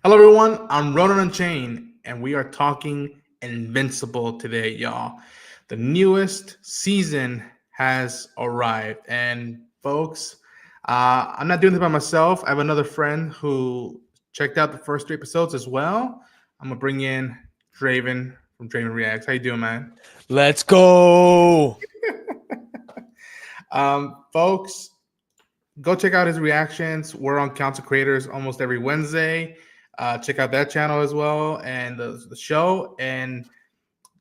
Hello, everyone. I'm Ronan Unchained, and we are talking Invincible today, y'all. The newest season has arrived, and folks, I'm not doing this by myself. I have another friend who checked out the first three episodes as well. I'm gonna bring in Draven from Draven Reacts. How you doing, man? Let's go. Folks, go check out his reactions. We're on Council Creators almost every Wednesday. Check out that channel as well and the show. And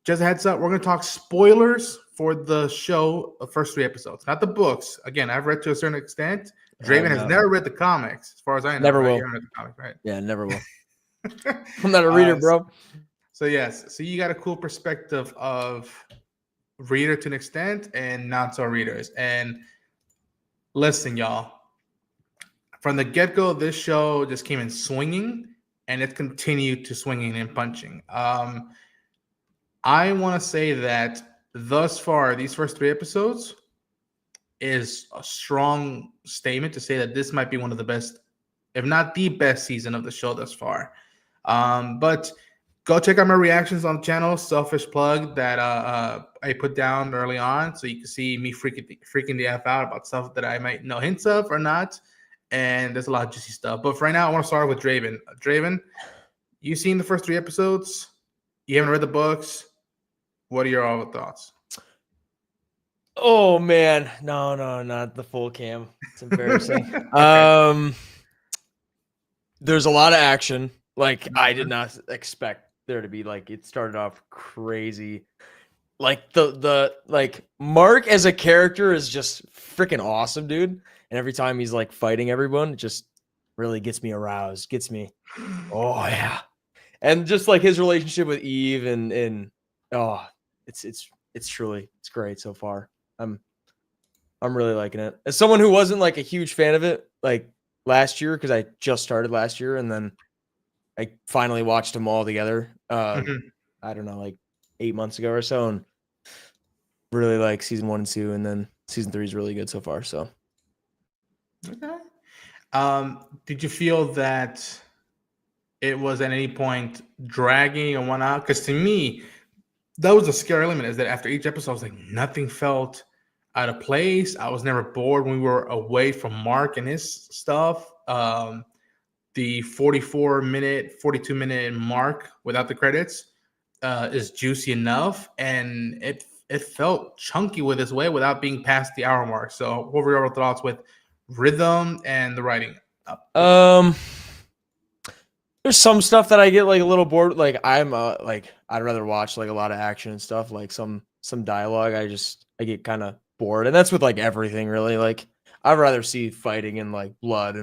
just a heads up, we're going to talk spoilers for the show, the first three episodes, not the books. Again, I've read to a certain extent. Draven has never read the comics, as far as I know. Never right? will. You haven't read the comic, right? Yeah, never will. I'm not a reader, bro. So yes, so you got a cool perspective of reader to an extent and not so readers. And listen, y'all, from the get-go, this show just came in swinging, and it continued to swinging and punching. I want to say that thus far, these first three episodes is a strong statement to say that this might be one of the best, if not the best season of the show thus far. But go check out my reactions on the channel, selfish plug that I put down early on, so you can see me freaking the F out about stuff that I might know hints of or not. And there's a lot of juicy stuff. But for right now, I want to start with Draven. Draven, you've seen the first three episodes. You haven't read the books. What are your overall thoughts? Oh man, no, not the full cam. It's embarrassing. Okay. There's a lot of action. Like I did not expect there to be. Like it started off crazy. Like the like Mark as a character is just freaking awesome, dude. And every time he's like fighting everyone, it just really gets me aroused, gets me. Oh yeah. And just like his relationship with Eve and oh, it's great so far. I'm really liking it. As someone who wasn't like a huge fan of it like last year, because I just started last year and then I finally watched them all together. I don't know, like 8 months ago or so, and really like season 1 and 2, and then season 3 is really good so far. So okay. Did you feel that it was at any point dragging or whatnot? Because to me, that was a scary element, is that after each episode, I was like, nothing felt out of place. I was never bored when we were away from Mark and his stuff. The 44-minute, 42-minute mark without the credits is juicy enough, and it felt chunky with its way without being past the hour mark. So what were your thoughts with rhythm and the writing? There's some stuff that I get like a little bored. Like I'm like I'd rather watch like a lot of action and stuff. Like some dialogue, I get kind of bored, and that's with like everything really. Like I'd rather see fighting and like blood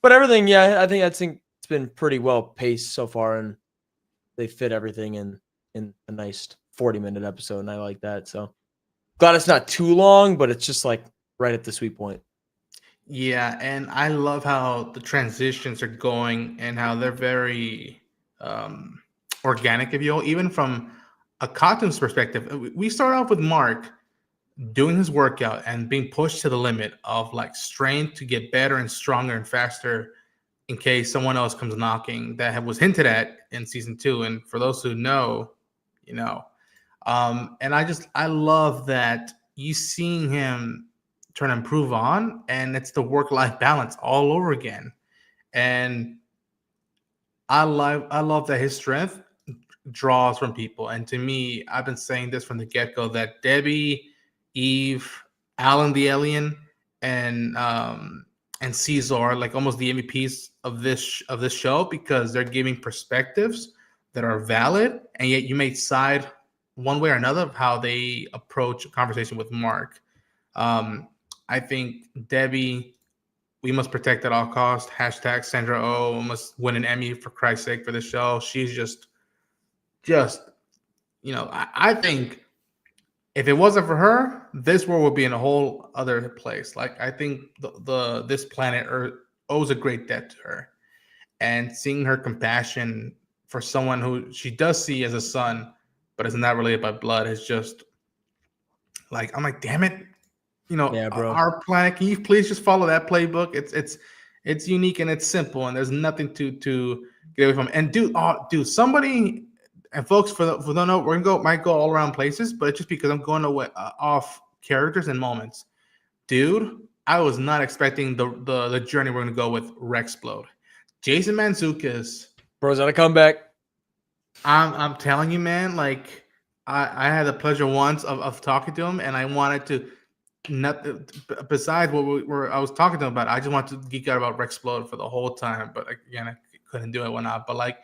but everything. Yeah, I think it's been pretty well paced so far, and they fit everything in a nice 40-minute episode, and I like that. So glad it's not too long, but it's just like right at the sweet point. Yeah, and I love how the transitions are going and how they're very organic, if you will, even from a cartoon's perspective. We start off with Mark doing his workout and being pushed to the limit of like strength to get better and stronger and faster in case someone else comes knocking. That was hinted at in season 2. And for those who know, you know. And I love that you seeing him trying to improve on, and it's the work-life balance all over again. And I love that his strength draws from people. And to me, I've been saying this from the get-go that Debbie, Eve, Alan the Alien, and Caesar are like almost the MVPs of this show, because they're giving perspectives that are valid, and yet you may side one way or another of how they approach a conversation with Mark. I think Debbie, we must protect at all costs. Hashtag Sandra Oh must win an Emmy for Christ's sake for this show. She's just, I think if it wasn't for her, this world would be in a whole other place. Like I think this planet Earth owes a great debt to her, and seeing her compassion for someone who she does see as a son, but is not related by blood, is just like, I'm like, damn it. Yeah, bro. Our planet, can you please just follow that playbook? It's unique and it's simple, and there's nothing to get away from it. And dude, somebody and folks for don't know, might go all around places, but it's just because I'm going away off characters and moments. Dude, I was not expecting the journey we're gonna go with Rexplode. Jason Mantzoukas. Bro's on a comeback. I'm telling you, man. Like I had the pleasure once of talking to him, and I wanted to. Not besides what I was talking to him about, I just wanted to geek out about Rexplode for the whole time. But again, I couldn't do it, whatnot. But like,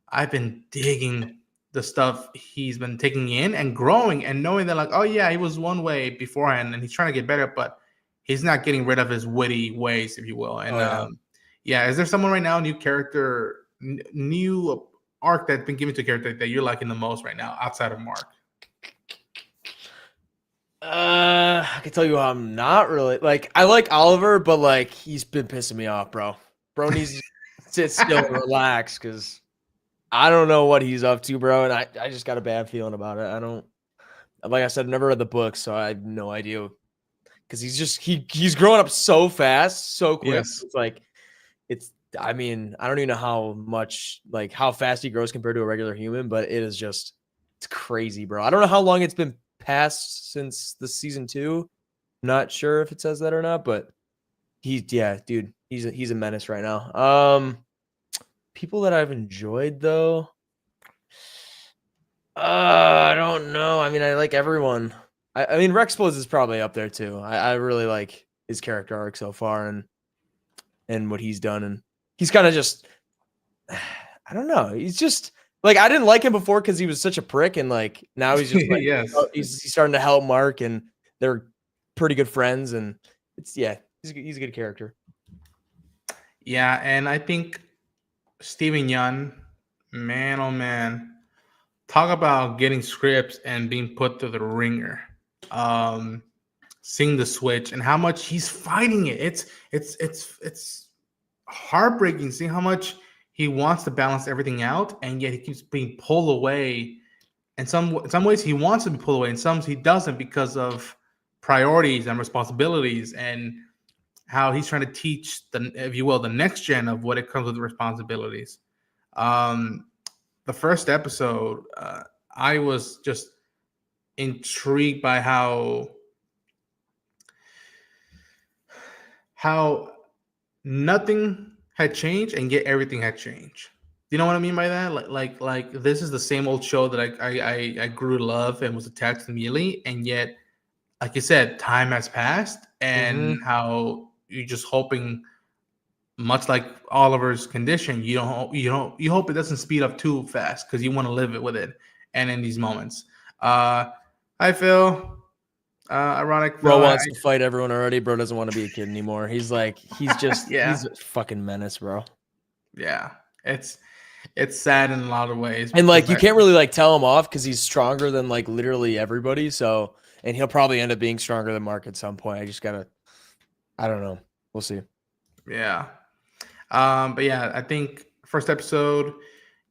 I've been digging the stuff he's been taking in and growing, and knowing that like, oh yeah, he was one way beforehand, and he's trying to get better, but he's not getting rid of his witty ways, if you will. And yeah, is there someone right now, new character, new arc that's been given to a character that you're liking the most right now, outside of Mark? I can tell you I'm not really like. I like Oliver, but like he's been pissing me off, bro. Bro needs to sit still and relax because I don't know what he's up to, bro. And I just got a bad feeling about it. I don't, like I said, I've never read the book, so I have no idea. Because he's growing up so fast, so quick. Yes. It's like I mean, I don't even know how fast he grows compared to a regular human, but it is just, it's crazy, bro. I don't know how long it's been past since the season 2. Not sure if it says that or not, but he's a menace right now. People that I've enjoyed though, I don't know. I mean, I like everyone. I mean, Rexplode is probably up there too. I really like his character arc so far and what he's done, and he's kind of just, I don't know. He's just like, I didn't like him before because he was such a prick, and like now he's just like, Yes. he's starting to help Mark, and they're pretty good friends, and he's a good character. Yeah, and I think Steven Yeun, man, oh man, talk about getting scripts and being put through the ringer. Seeing the switch and how much he's fighting it. It's heartbreaking seeing how much he wants to balance everything out, and yet he keeps being pulled away. In some ways, he wants to be pulled away. In some, he doesn't because of priorities and responsibilities, and how he's trying to teach the, if you will, the next gen of what it comes with responsibilities. The first episode, I was just intrigued by how nothing had changed and yet everything had changed. You know what I mean by that? Like this is the same old show that I grew to love and was attached to immediately, and yet, like you said, time has passed, and how you're just hoping, much like Oliver's condition, you hope it doesn't speed up too fast because you want to live it with it. And in these moments, I feel ironic. Bro wants to fight everyone already. Bro doesn't want to be a kid anymore. He's like, he's just, Yeah. he's a fucking menace, bro. Yeah, it's sad in a lot of ways. And like, you can't really like tell him off because he's stronger than like literally everybody. So, and he'll probably end up being stronger than Mark at some point. I don't know. We'll see. Yeah. But yeah, I think first episode,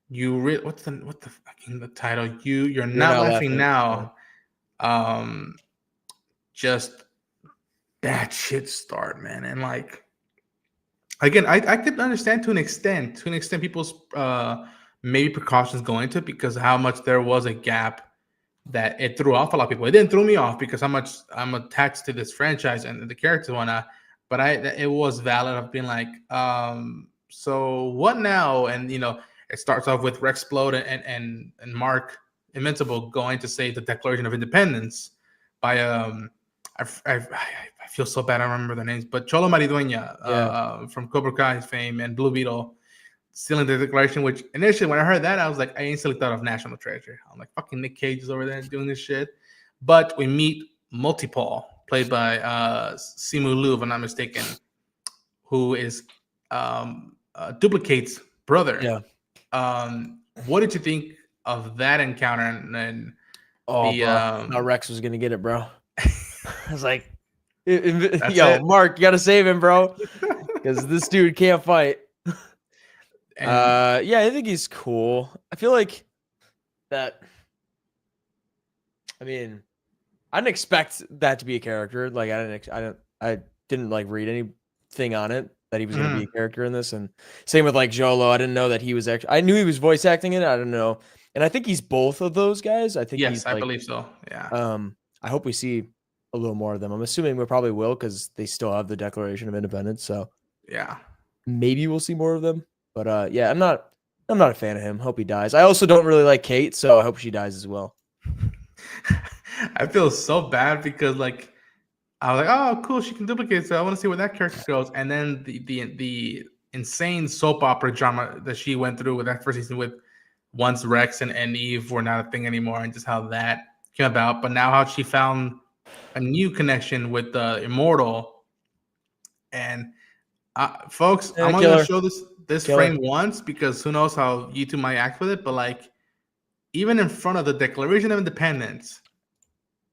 what's the fucking the title? You're not laughing now. Just that shit start, man. And like, again, I could understand to an extent people's maybe precautions going into it, because how much there was a gap that it threw off a lot of people. It didn't throw me off because how much I'm attached to this franchise and the characters and whatnot. But it was valid of being like, so what now? And it starts off with Rexplode and Mark Invincible going to say the Declaration of Independence by I feel so bad I don't remember their names, but Cholo Maridueña from Cobra Kai fame and Blue Beetle sealing the declaration, which initially when I heard that, I instantly thought of National Treasure. I'm like, fucking Nick Cage is over there doing this shit. But we meet Multipole, played by Simu Liu, if I'm not mistaken, who is Duplicate's brother. Yeah. What did you think of that encounter? And how Rex was gonna get it, bro? I was like, That's yo, it. Mark, you gotta save him, bro, because this dude can't fight. Yeah, I think he's cool. I feel like that. I mean, I didn't expect that to be a character. Like, I didn't like read anything on it. that he was going to be a character in this. And same with like Jolo. I didn't know that he was actually. I knew he was voice acting in it. I don't know, and I think he's both of those guys. I think he's Yes, I like. believe so. Yeah. I hope we see a little more of them. I'm assuming we probably will because they still have the Declaration of Independence. So Yeah. maybe we'll see more of them. But yeah, I'm not a fan of him. Hope he dies. I also don't really like Kate, so I hope she dies as well. I feel so bad because like I was like, oh, cool, she can duplicate. So I want to see where that character goes. And then the insane soap opera drama that she went through with that first season with once Rex and Eve were not a thing anymore, and just how that came about. But now how she found a new connection with the Immortal. And folks, I'm only gonna show this frame once because who knows how YouTube might act with it. But like, even in front of the Declaration of Independence,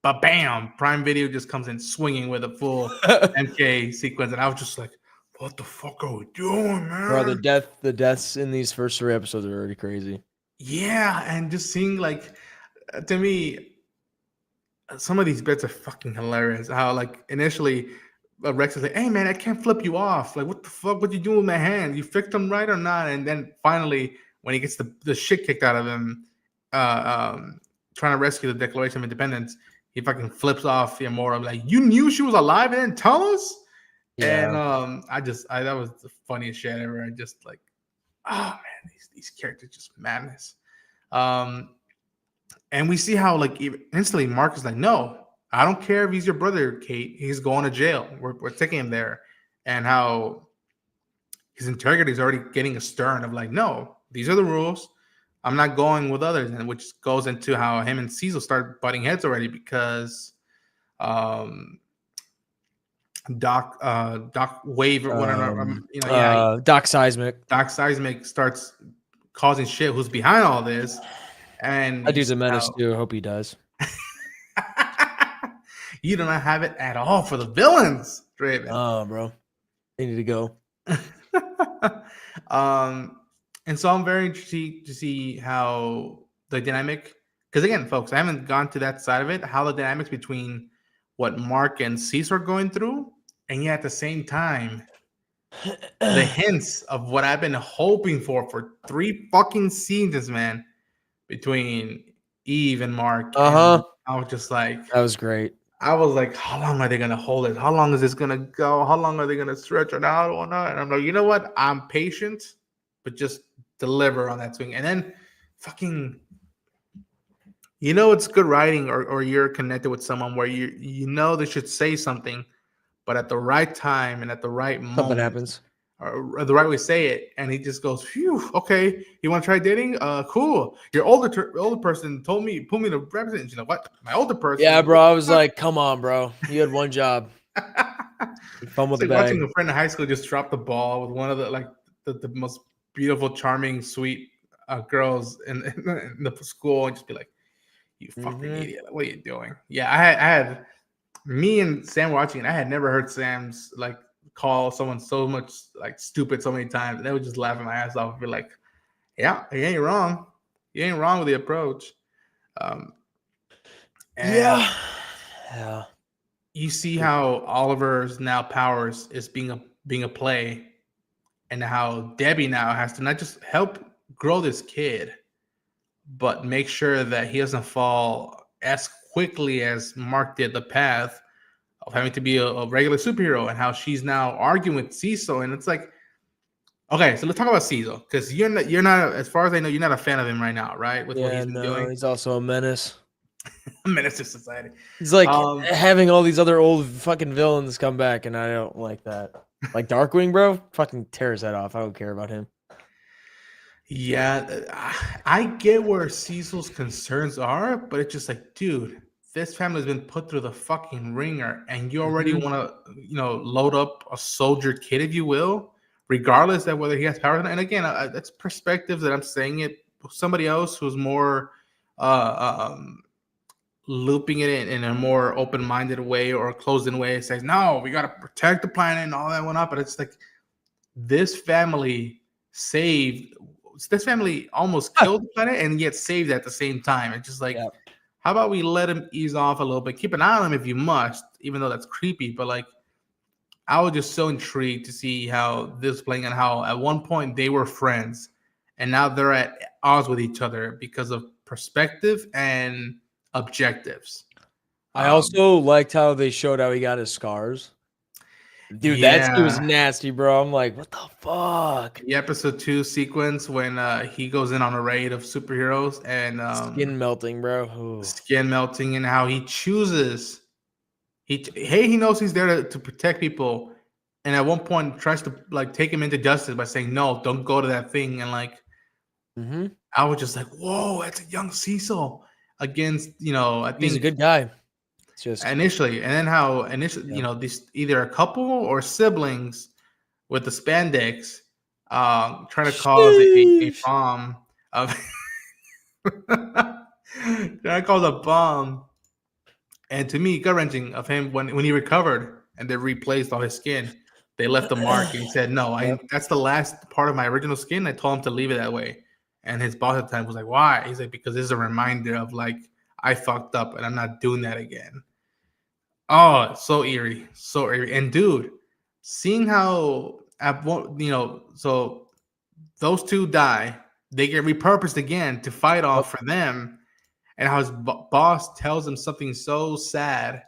but bam, Prime Video just comes in swinging with a full MK sequence, and I was just like, "What the fuck are we doing, man?" Bro, the deaths in these first 3 episodes are already crazy. Yeah, and just seeing like, to me, some of these bits are fucking hilarious. How like initially Rex is like, "Hey man, I can't flip you off. Like, what the fuck? What you doing with my hand? You fixed them right or not?" And then finally, when he gets the shit kicked out of him, trying to rescue the Declaration of Independence, he fucking flips off the Immortal. Like, you knew she was alive and didn't tell us. Yeah. And I that was the funniest shit ever. I just like, oh man, these characters just madness. And we see how like instantly Mark is like, no, I don't care if he's your brother, Kate. He's going to jail. We're taking him there. And how his integrity is already getting a stern of like, no, these are the rules. I'm not going with others. And which goes into how him and Cecil start butting heads already because Doc Wave or whatever, Doc Seismic. Doc Seismic starts causing shit. Who's behind all this? And that dude's a menace too. I hope he does. You do not have it at all for the villains, Draven. Oh, bro, they need to go. And so I'm very interested to see how the dynamic, because again, folks, I haven't gone to that side of it, how the dynamics between what Mark and Cecil are going through, and yet at the same time, the hints of what I've been hoping for 3 fucking seasons, man, between Eve and Mark. And I was just like, that was great. I was like, how long are they gonna hold it? How long is this gonna go? How long are they gonna stretch it out or not? And I'm like, you know what? I'm patient, but just deliver on that swing. And then fucking, it's good writing or you're connected with someone where you know they should say something, but at the right time and at the right moment, something happens. Or the right way to say it, and he just goes, phew, okay, you want to try dating? Cool. Your older person put me to represent. You know what? My older person. Yeah, bro. I was like, come on, bro. You had one job. Fun with it's the like bag. watching a friend in high school just drop the ball with one of the most beautiful, charming, sweet girls in the school, and just be like, you fucking idiot. What are you doing? Yeah, I had me and Sam watching it. I had never heard Sam's like call someone so much like stupid so many times, and they would just laugh my ass off and be like, yeah, you ain't wrong. You ain't wrong with the approach. Yeah. You see how Oliver's now powers is being a play, and how Debbie now has to not just help grow this kid, but make sure that he doesn't fall as quickly as Mark did the path of having to be a regular superhero, and how she's now arguing with Cecil. And it's like, okay, so let's talk about Cecil, because you're not, as far as I know, you're not a fan of him right now, right? With what he's been doing. He's also a menace. A menace to society. He's like having all these other old fucking villains come back, and I don't like that. Like Darkwing, bro, fucking tears that off. I don't care about him. Yeah, I get where Cecil's concerns are, but it's just like, dude, this family has been put through the fucking ringer, and you already want to, load up a soldier kid, if you will, regardless of whether he has power or not. And again, that's perspective that I'm saying it. Somebody else who's more looping it in a more open-minded way or a closed-in way says, no, we got to protect the planet and all that went up. But it's like, this family almost killed the planet and yet saved at the same time. It's just like, how about we let him ease off a little bit? Keep an eye on him if you must, even though that's creepy. But like, I was just so intrigued to see how this playing and how at one point they were friends and now they're at odds with each other because of perspective and objectives. I Um, also liked how they showed how he got his scars. Dude, that scene was yeah, nasty, bro. I'm like, what the fuck? the episode 2 sequence when he goes in on a raid of superheroes and Skin melting, bro. Ooh. skin melting and how he chooses he knows he's there to protect people and at one point tries to like take him into justice by saying no, don't go to that thing and like Mm-hmm. I was just like, whoa, that's a young Cecil against, I He's a think good guy. It's just, initially, and then how initially, yeah. these either a couple or siblings with the spandex trying to cause a Sheesh. bomb of trying to cause a bomb. And to me, gut wrenching of him when he recovered and they replaced all his skin, they left a mark and he said, no, Yep. that's the last part of my original skin. I told him to leave it that way. And his boss at the time was like, why? He's like, because this is a reminder of like I fucked up and I'm not doing that again. Oh, so eerie, so eerie. And dude, seeing how so those two die, they get repurposed again to fight Yep. off for them, and how his boss tells him something so sad,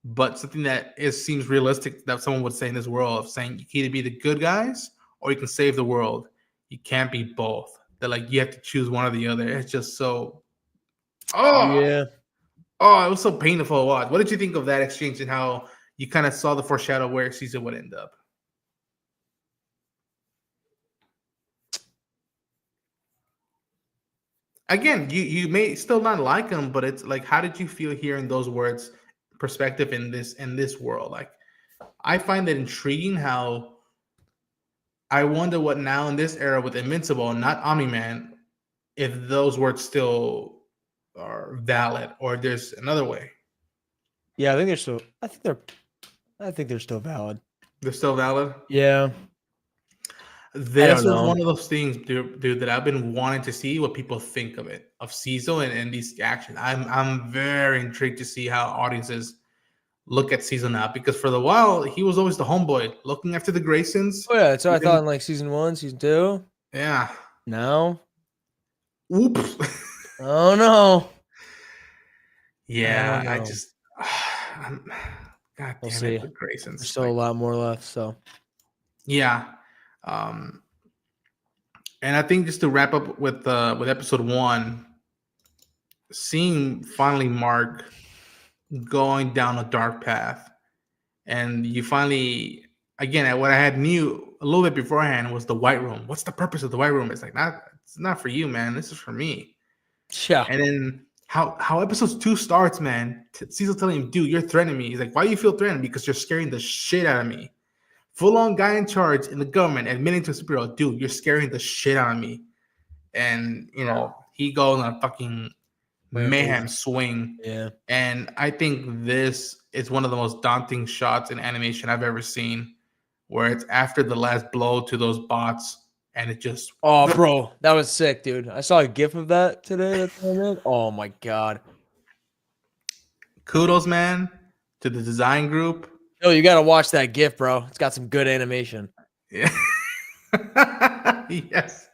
but something that seems realistic that someone would say in this world of saying you can either be the good guys or you can save the world. You can't be both. They're like you have to choose one or the other. It's just so oh Yeah. oh, it was so painful to watch. What did you think of that exchange and how you kind of saw the foreshadow where season would end up? Again, you may still not like him, but it's like, how did you feel hearing those words, perspective in this world? Like, I find it intriguing how I wonder what now in this era with Invincible, not Omni-Man, if those words still are valid or there's another way. Yeah, I think they're still. I think they're still valid. They're still valid. Yeah. I This don't was know. one of those things, dude, that I've been wanting to see what people think of it, of Cecil and these actions. I'm very intrigued to see how audiences look at Cecil now because for the while he was always the homeboy looking after the Graysons. Oh yeah, that's what I thought Even in like season 1, season 2. yeah, Now, oops. oh no. I Yeah, don't I know. just God We'll damn it, see. the There's Graysons. still a Like lot more left, so. yeah, um, and I think just to wrap up with episode 1, seeing finally Mark going down a dark path and you finally again what I had knew a little bit beforehand was the White Room. What's the purpose of the White Room? It's not for you, man. This is for me. Yeah. And then how episode 2 starts, man. Cecil telling him, dude, you're threatening me. He's like, why do you feel threatened? Because you're scaring the shit out of me. Full on guy in charge in the government admitting to a superhero, dude, you're scaring the shit out of me. And he goes on a fucking mayhem Rampage. swing. Yeah. And I think this is one of the most daunting shots in animation I've ever seen, where it's after the last blow to those bots, and it just Oh, bro, that was sick, dude. I saw a GIF of that today. That's what I meant. Oh my god. kudos, man, to the design group. Yo, you gotta watch that GIF, bro. It's got some good animation. Yeah. Yes,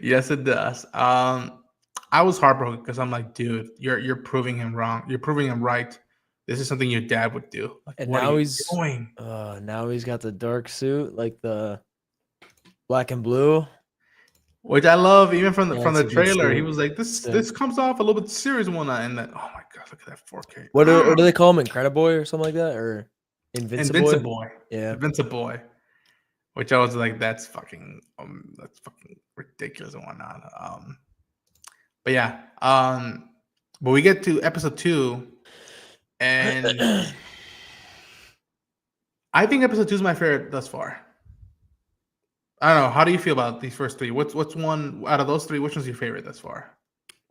yes, it does. I was heartbroken because I'm like, dude, you're proving him wrong. You're proving him right. This is something your dad would do. Like, And what are now you he's doing? now he's got the dark suit, like the black and blue. Which I love, even from the Yeah, from it's the a good trailer. He suit. was like, "This Sick. this comes off a little bit serious one," and then oh my god, look at that 4K. What do they call him? Incrediboy or something like that? Or Invincible? Invincible, Yeah. Invincible. Which I was like, that's fucking ridiculous and whatnot. But yeah, but we get to episode 2, and I think episode 2 is my favorite thus far. I don't know. How do you feel about these first 3? What's one out of those 3? Which one's your favorite thus far?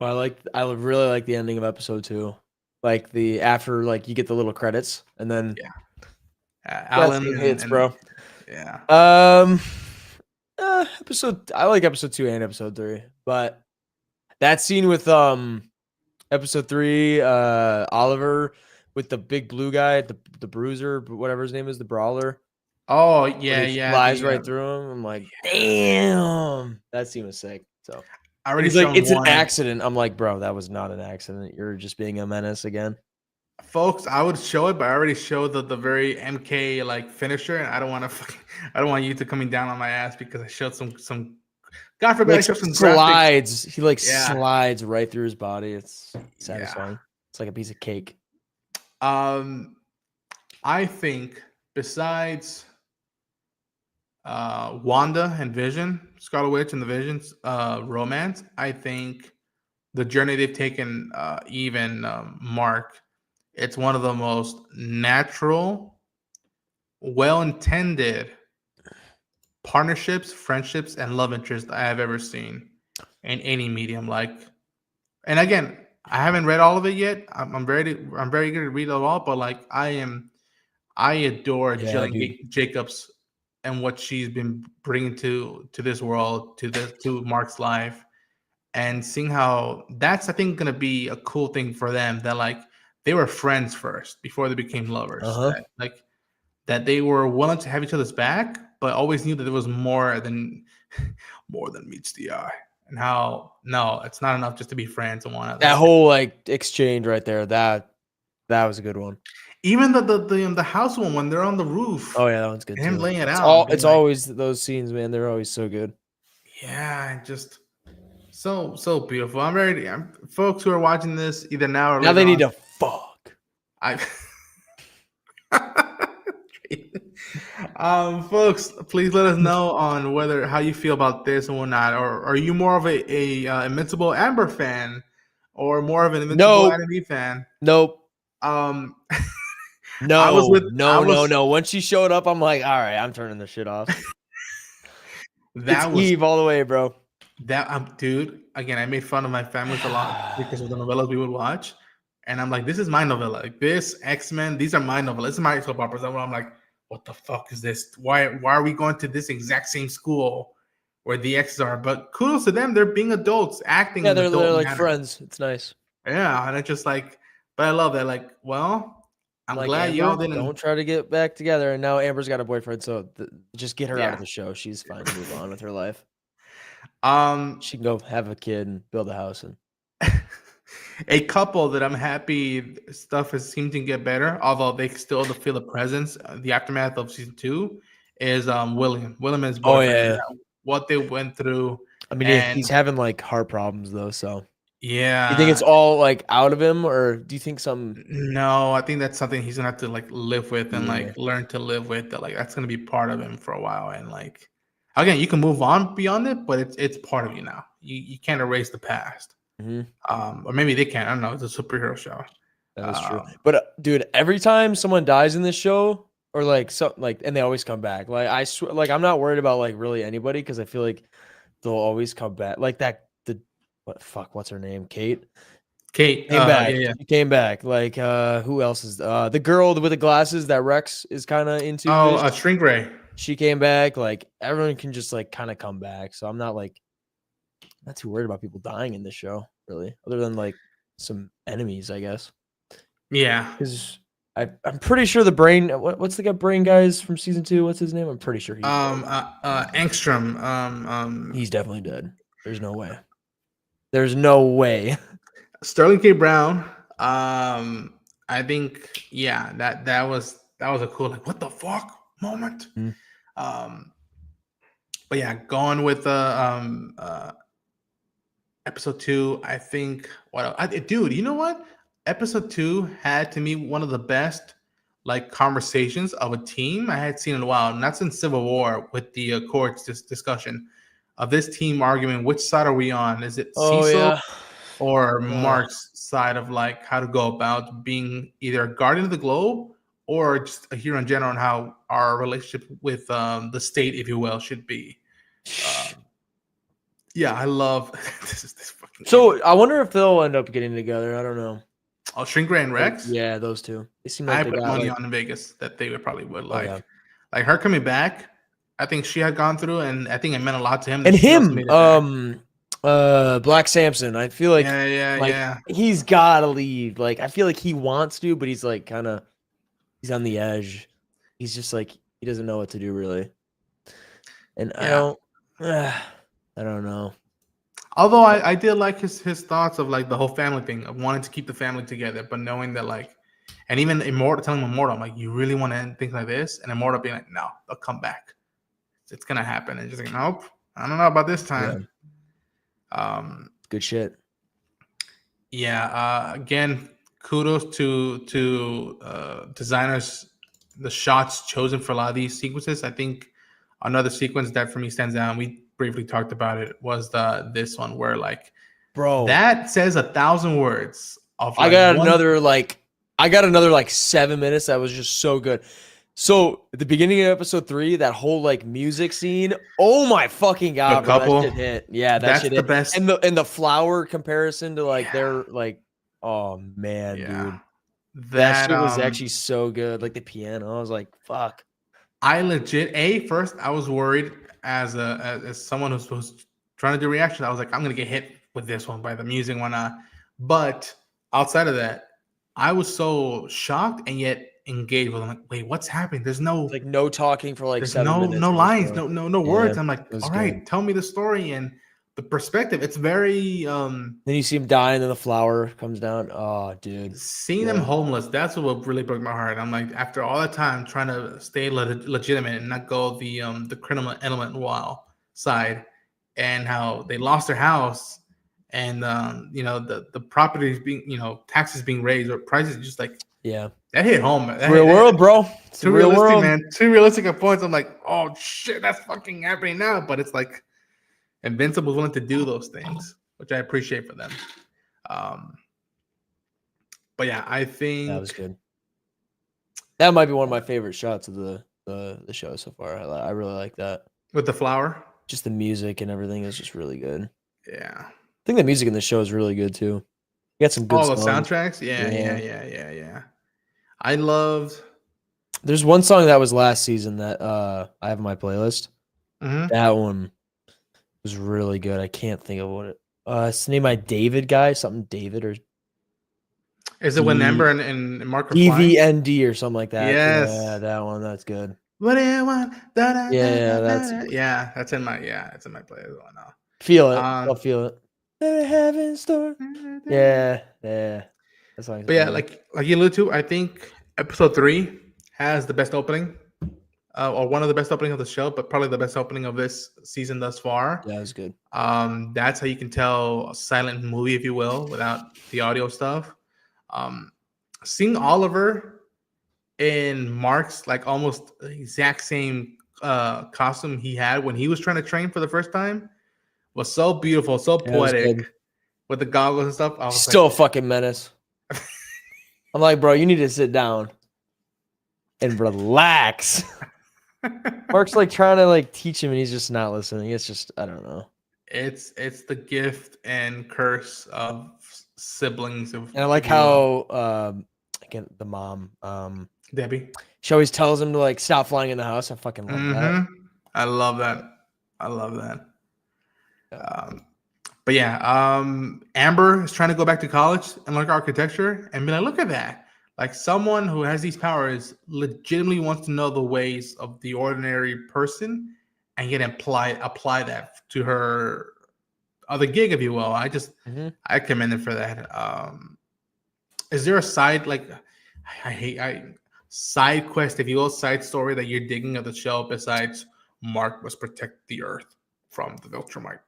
Well, I would really like the ending of episode 2. Like the after like you get the little credits and then Yeah, that's Alan some and, hits, bro. yeah. I like episode 2 and episode 3, but that scene with episode 3, Oliver with the big blue guy, the bruiser, whatever his name is, the brawler. Oh When yeah, he yeah. flies right through him, I'm like, damn, that scene was sick. So I and already he's like, shown it's an one. accident. I'm like, bro, that was not an accident. You're just being a menace again. Folks, I would show it, but I already showed the very MK like finisher, and I don't want to. I don't want you to coming down on my ass because I showed some. God forbid, I Like showed some graphics. slides. He like Yeah, slides right through his body. It's yeah. satisfying. It's like a piece of cake. I think besides Wanda and Vision, Scarlet Witch and the Vision's romance, I think the journey they've taken, even Mark, it's one of the most natural, well-intended partnerships, friendships, and love interests I have ever seen in any medium. Like, and again, I haven't read all of it yet. I'm very eager to read it all, but like, I adore Yeah, dude. Jacobs and what she's been bringing to this world, to Mark's life, and seeing how that's, I think, gonna be a cool thing for them. That like they were friends first before they became lovers. Uh-huh. That they were willing to have each other's back, but always knew that there was more than more than meets the eye. And how no, it's not enough just to be friends and whatnot. That Like whole like exchange right there, that was a good one. even the house one when they're on the roof, Oh yeah, that one's good and him too. laying it It's out and being it's like, always those scenes, man. They're always so good. yeah, just so beautiful. Folks who are watching this either now or Now later they need on. to fuck. I folks, please let us know on whether how you feel about this and whatnot, or are you more of a Invincible Amber fan, or more of an Invincible Nope. Adam B fan? Nope. Um, No. I No, no, was no. Once she showed up, I'm like, all right, I'm turning this shit off. It's that was Eve all the way, bro. that dude. Again, I made fun of my families a lot because of the novellas we would watch, and I'm like, this is my novella. Like this X-Men, these are my novellas. This is my soap operas. And I'm like, what the fuck is this? Why are we going to this exact same school where the X's are? But kudos to them, they're being adults, acting Yeah, in they're adult like manner. friends. It's nice. Yeah, and it's just like, but I love that. Like, well, I'm Like glad y'all Amber, didn't. don't try to get back together. And now Amber's got a boyfriend, so just get her out Yeah. of the show. She's fine. Move on with her life. Um, She can go have a kid and build a house. And a couple that I'm happy stuff has seemed to get better, although they still feel the presence, the aftermath of season 2, is William and his oh boyfriend, yeah, what they went through, I mean he's and having like heart problems though. So you think yeah, it's all like out of him, or do you think some? no, I think that's something he's gonna have to like live with and Yeah. like learn to live with. That like that's gonna be part of him for a while, and like again, you can move on beyond it, but it's part of you now. You can't erase the past. Mm-hmm. Or maybe they can. I don't know. It's a superhero show. That is true. Um, But dude, every time someone dies in this show, or like so, like, and they always come back. Like I swear, like I'm not worried about like really anybody because I feel like they'll always come back. Like that, what's her name? Kate Kate, came yeah, back. yeah. She came back. Like who else is the girl with the glasses that Rex is kind of into? Oh, Shrink Ray. She came back. Like everyone can just like kind of come back. So I'm not like not too worried about people dying in this show, really, other than like some enemies, I guess. Yeah. Because I'm pretty sure the brain. What's the brain guys from season 2? What's his name? I'm pretty sure he's dead. Angstrom. He's definitely dead. There's no way. There's no way. Sterling K. Brown. I think yeah, that was a cool like what the fuck moment. Mm. But yeah, going with episode 2, I think dude, you know what? Episode 2 had to me one of the best like conversations of a team I had seen in a while. Not since Civil War with the courts discussion of this team arguing which side are we on? Is it Oh Cecil yeah. or Mark's side of like how to go about being either a guardian of the globe or just a hero in general, and how our relationship with the state, if you will, should be. Yeah, I love this fucking. So I wonder if they'll end up getting together. I don't know. Oh, Shrink Ray and Rex. Yeah, those two. They seem I like they put got money like. on in Vegas that they would probably would Oh yeah. like her coming back. I think she had gone through, and I think it meant a lot to him. And That she also him, made it back. Black Samson. I feel like Yeah. he's gotta leave. Like I feel like he wants to, but he's like kind of he's on the edge. He's just like He doesn't know what to do really, and Yeah. I don't know. Although I did like his thoughts of like the whole family thing of wanting to keep the family together, but knowing that like, and even Immortal telling Immortal, I'm like, you really want to end things like this, and Immortal being like, no, they'll come back. It's gonna happen, and just like, nope, I don't know about this Yeah, time. good shit. Yeah. Again, kudos to designers. The shots chosen for a lot of these sequences. I think another sequence that for me stands out, and we briefly talked about it, was this one where like Bro, that says 1,000 words of I like got one. another like 7 minutes that was just so good. So at the beginning of episode 3, that whole like music scene, oh my fucking The god, bro, that couple. shit hit. Yeah, that That's shit the hit. best. And the flower comparison to like Yeah. their like, oh man, Yeah. dude, that That shit was actually so good. Like the piano, I was like, fuck. I legit first I was worried as as someone who's trying to do reaction. I was like, I'm gonna get hit with this one by the music and whatnot. But outside of that, I was so shocked and yet engaged with. I'm like, wait, what's happening? Like no talking for like There's 7 minutes no in the lines, show. no Yeah, words. I'm like, it was all good. right, tell me the story and the perspective. It's very Then you see him die, and then the flower comes down. Oh, dude. seeing them Yeah. homeless. That's what really broke my heart. I'm like, after all that time trying to stay legitimate and not go the criminal element while side, and how they lost their house, and the properties being taxes being raised or prices just like Yeah. that hit home. It's real world, bro. It's the Too real realistic, world. man. Too realistic at points. I'm like, oh shit, that's fucking happening now. But it's like Invincible was willing to do those things, which I appreciate for them. Um, but yeah, I That was think good. That might be one of my favorite shots of the show so far. I really like that. with the flower, Just the music and everything is just really good. yeah, I think the music in the show is really good too. You got some good all the songs. soundtracks, Yeah. yeah. I loved. There's one song that was last season that I have on my playlist. Mhm. That one was really good. I can't think of what it. It's named by David guy, something David or Is it when D Amber and Mark are flying? DVND or something like that. Yeah, Yes. that one. That's good. What do you want? Da, da, da, Yeah, da, that's da, da. good. Yeah, that's in my playlist right now. Feel it. I'll feel it. Let it have in store. Um, Yeah, yeah. That song's But yeah, banger. like you alluded to, I think episode 3 has the best opening, or one of the best opening of the show, but probably the best opening of this season thus far. Yeah, it was good. That's how you can tell a silent movie, if you will, without the audio stuff. Um, Seeing Oliver in Mark's like almost exact same costume he had when he was trying to train for the first time was so beautiful, so Yeah, it was poetic good. with the goggles and stuff. I was Still a like, fucking menace. I'm like, bro, you need to sit down and relax. Mark's like trying to like teach him and he's just not listening. It's just I don't know. it's the gift and curse of siblings, And I like if you will. how again the mom Debbie. she always tells him to like stop flying in the house. I fucking love that. I love that. I love that. Yeah. But yeah, Amber is trying to go back to college and learn architecture and be like, look at that. Like someone who has these powers legitimately wants to know the ways of the ordinary person and yet apply that to her other gig, if you will. I commend it for that. Is there a side like I side quest, if you will, side story that you're digging of the show besides Mark must protect the Earth from the Viltrumites?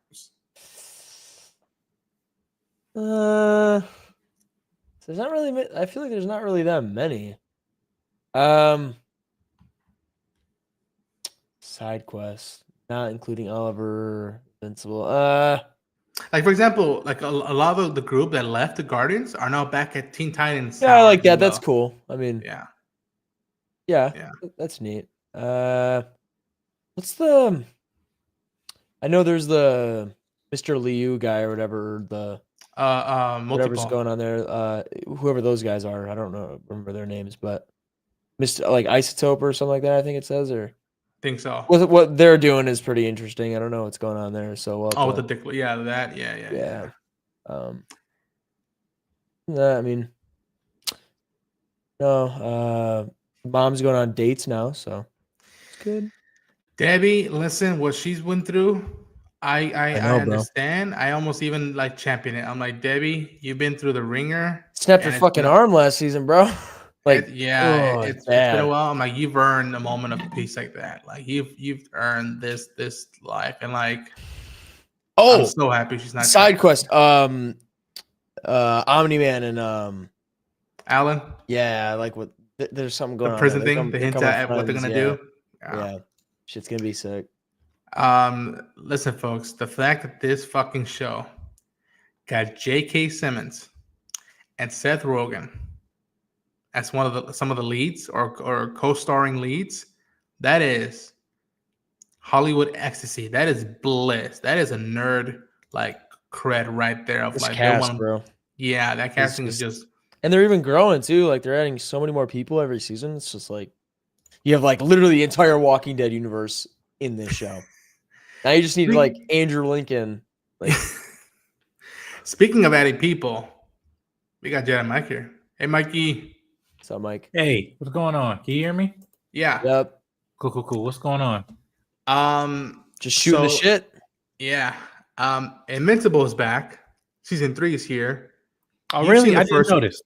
There's not really. I feel like there's not really that many. Side quests, not including Oliver, Invincible. Like for example, like a lot of the group that left the Guardians are now back at Teen Titans Yeah, I Tower, like if you that. That's will. cool. I mean, Yeah, yeah, yeah. that's neat. What's the? I know there's the Mr. Liu guy or whatever. The whatever's Multiple. going on there. Whoever those guys are, I don't know, remember their names, but Mr. like Isotope or something like that. I think it says or. Think so. What they're doing is pretty interesting. I don't know what's going on there, so we'll have Oh, with to, the dick. Yeah, that. yeah. I mean, no. Mom's going on dates now, so good. Debbie, listen, what she's went through, I know, bro. understand. I almost even like champion it. I'm like, Debbie, you've been through the ringer, Snapped her and it's fucking been arm last season, bro. Like, it's been a bad. while. I'm like, you've earned a moment of peace like that. Like you've earned this life, and like I'm Oh, so happy she's not side trying. quest. Omni-Man and Alan, yeah, like what? There's something the going on there. prison thing, the They're hint coming at what they're friends. gonna Yeah, do. Yeah. yeah. Shit's gonna be sick. Listen, folks, the fact that this fucking show got J.K. Simmons and Seth Rogen as some of the leads or co-starring leads, that is Hollywood ecstasy. That is bliss. That is a nerd like cred right there of This like they cast, want. bro. Yeah, that It's casting is just and they're even growing too. Like they're adding so many more people every season. It's just like you have like literally the entire Walking Dead universe in this show. Now you just need like Andrew Lincoln. Like, Speaking of adding people, we got Jedi Mike here. Hey, Mikey. so Mike. Hey, what's going on? Can you hear me? Yeah. Yep. Cool. What's going on? Just shooting the shit. Yeah. Invincible is back. Season 3 is here. Oh, You've really? seen the I didn't first- notice.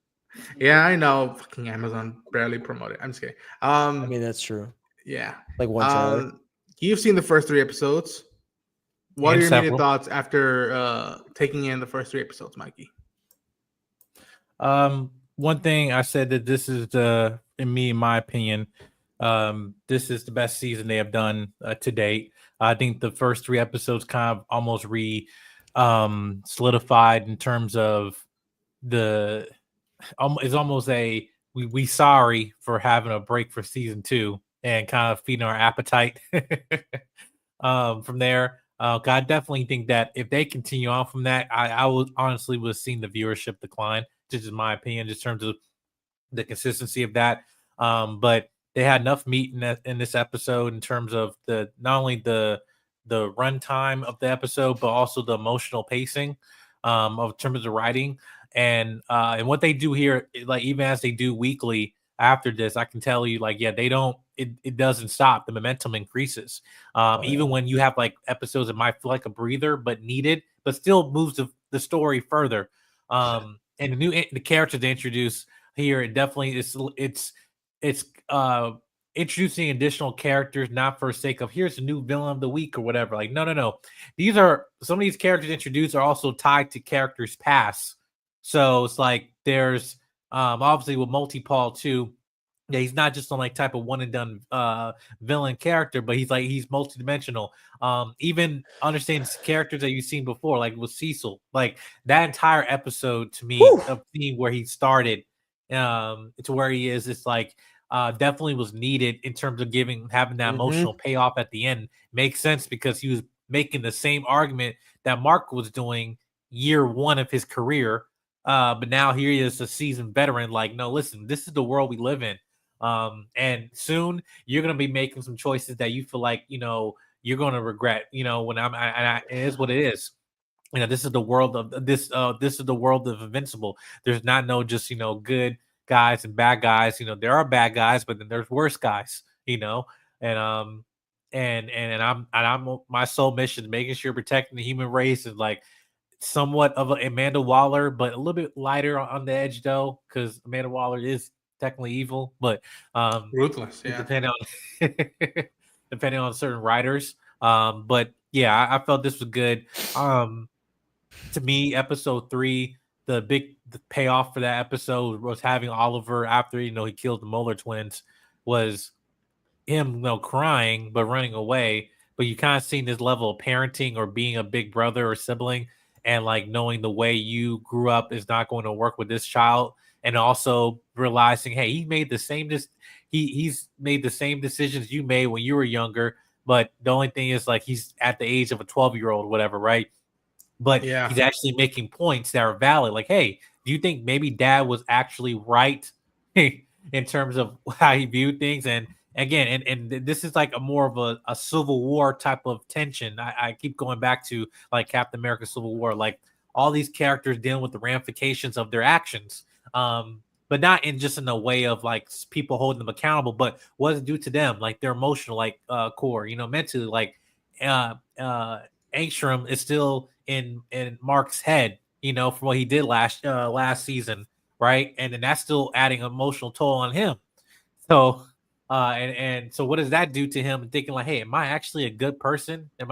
Yeah, I know. Fucking Amazon barely promoted. I'm just kidding. I mean, that's true. Yeah. Like one trailer. You've seen the first 3 episodes. What And are your immediate several. thoughts after taking in the first 3 episodes, Mikey? One thing I said that this is in my opinion, this is the best season they have done to date. I think the first 3 episodes kind of almost solidified in terms of it's almost a we sorry for having a break for season 2 and kind of feeding our appetite from there. I definitely think that if they continue on from that, I would honestly would have seen the viewership decline. Just in my opinion, just in terms of the consistency of that. But they had enough meat in this episode in terms of not only the runtime of the episode, but also the emotional pacing of terms of writing and what they do here. Like even as they do weekly after this, I can tell you, like, yeah, they don't. It doesn't stop. The momentum increases. Even when you have like episodes that might feel like a breather, but needed, but still moves the story further. And the characters they introduce here, it definitely it's introducing additional characters, not for sake of here's a new villain of the week or whatever. Like, no. These are some of these characters introduced are also tied to characters past. So it's like there's obviously with Multi-Paul too. Yeah, he's not just on like type of one and done villain character, but he's multidimensional. Even understanding characters that you've seen before, like with Cecil, like that entire episode to me of seeing where he started to where he is, it's like definitely was needed in terms of having that emotional payoff at the end. Makes sense because he was making the same argument that Mark was doing year 1 of his career. But now here he is, a seasoned veteran. Like, no, listen, this is the world we live in. And soon you're going to be making some choices that you feel like, you're going to regret, when it is what it is. This is the world of this is the world of Invincible. There's not no just, good guys and bad guys. There are bad guys, but then there's worse guys, and I'm my sole mission is making sure protecting the human race is like somewhat of Amanda Waller, but a little bit lighter on the edge though, because Amanda Waller is technically evil, but Ruthless, yeah. depending on certain writers. But yeah, I felt this was good. To me, episode 3, the payoff for that episode was having Oliver after he killed the Moeller twins, was him crying but running away. But you kind of seen this level of parenting or being a big brother or sibling, and like knowing the way you grew up is not going to work with this child. And also realizing, hey, he's made the same decisions you made when you were younger. But the only thing is, like, he's at the age of a 12-year-old, whatever, right? But he's actually making points that are valid. Like, hey, do you think maybe dad was actually right in terms of how he viewed things? And again, and this is like a more of a Civil War type of tension. I keep going back to like Captain America Civil War, like all these characters dealing with the ramifications of their actions. but not in just in a way of like people holding them accountable, but what does it do to them, like their emotional, like core, mentally, like Angstrom is still in Mark's head, from what he did last season, right? And then that's still adding emotional toll on him. So and so what does that do to him? Thinking like, hey, am I actually a good person? Am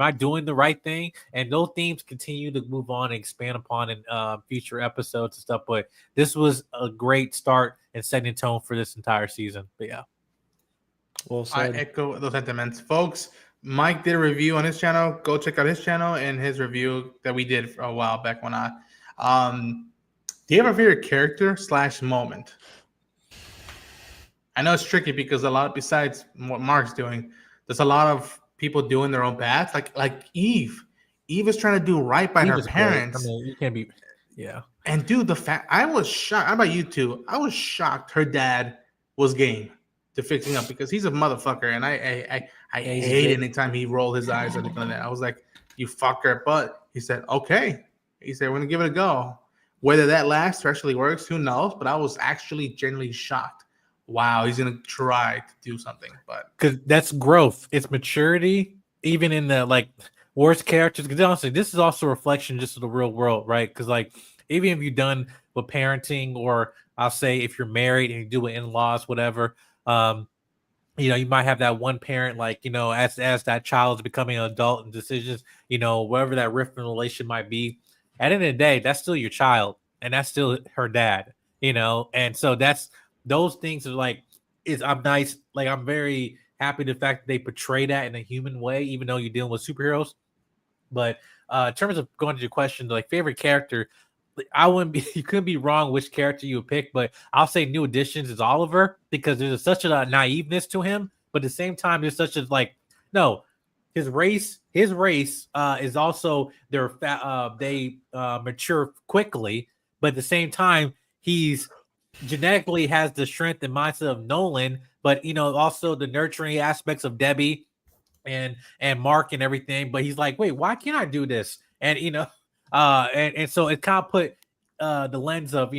I doing the right thing? And those themes continue to move on and expand upon in future episodes and stuff. But this was a great start and setting tone for this entire season. But yeah. Well I said. echo those sentiments, folks. Mike did a review on his channel. Go check out his channel and his review that we did for a while back when I. Do you have a favorite character / moment? I know it's tricky because a lot, besides what Mark's doing, there's a lot of people doing their own bats. Like Eve. Eve is trying to do right by her parents. I mean, you can't be. Yeah. And dude, the fact I was shocked. How about you two? I was shocked her dad was game to fixing up because he's a motherfucker, and I hate anytime he rolled his eyes or anything like that. I was like, you fucker. But he said, okay. He said, we're gonna give it a go. Whether that lasts or actually works, who knows? But I was actually genuinely shocked. Wow, he's gonna try to do something, but because that's growth, it's maturity, even in the like worst characters. Because honestly, this is also a reflection just of the real world, right? Because like even if you've done with parenting, or I'll say if you're married and you do with in-laws, whatever, you might have that one parent, like, as that child is becoming an adult and decisions, whatever that rift in the relation might be, at the end of the day, that's still your child and that's still her dad, and so that's those things are like, I'm nice, like I'm very happy the fact that they portray that in a human way, even though you're dealing with superheroes. But in terms of going to your question, like favorite character, I wouldn't be, you couldn't be wrong which character you would pick, but I'll say New Additions is Oliver, because there's such a naiveness to him, but at the same time, there's such a like, no, his race is also they mature quickly, but at the same time, he's genetically has the strength and mindset of Nolan, but also the nurturing aspects of Debbie and Mark and everything. But he's like, wait, why can't I do this? And and so it kind of put the lens of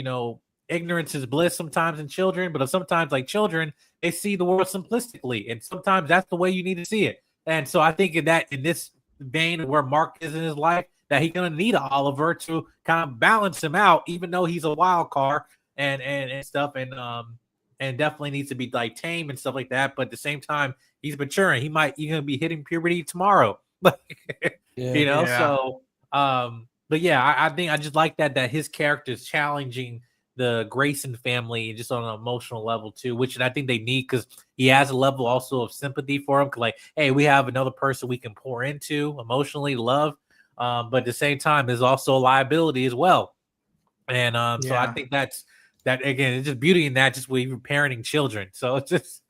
ignorance is bliss sometimes in children, but sometimes like children, they see the world simplistically, and sometimes that's the way you need to see it. And so I think in this vein of where Mark is in his life, that he's gonna need an Oliver to kind of balance him out, even though he's a wild card and stuff, and definitely needs to be like tame and stuff like that. But at the same time, he's maturing. He's gonna be hitting puberty tomorrow. Yeah. So but yeah, I think I just like that his character is challenging the Grayson family just on an emotional level too, which I think they need, because he has a level also of sympathy for him. Like, hey, we have another person we can pour into emotionally, love. But at the same time, there's also a liability as well. And so I think that again, it's just beauty in that, just with even parenting children. So it's just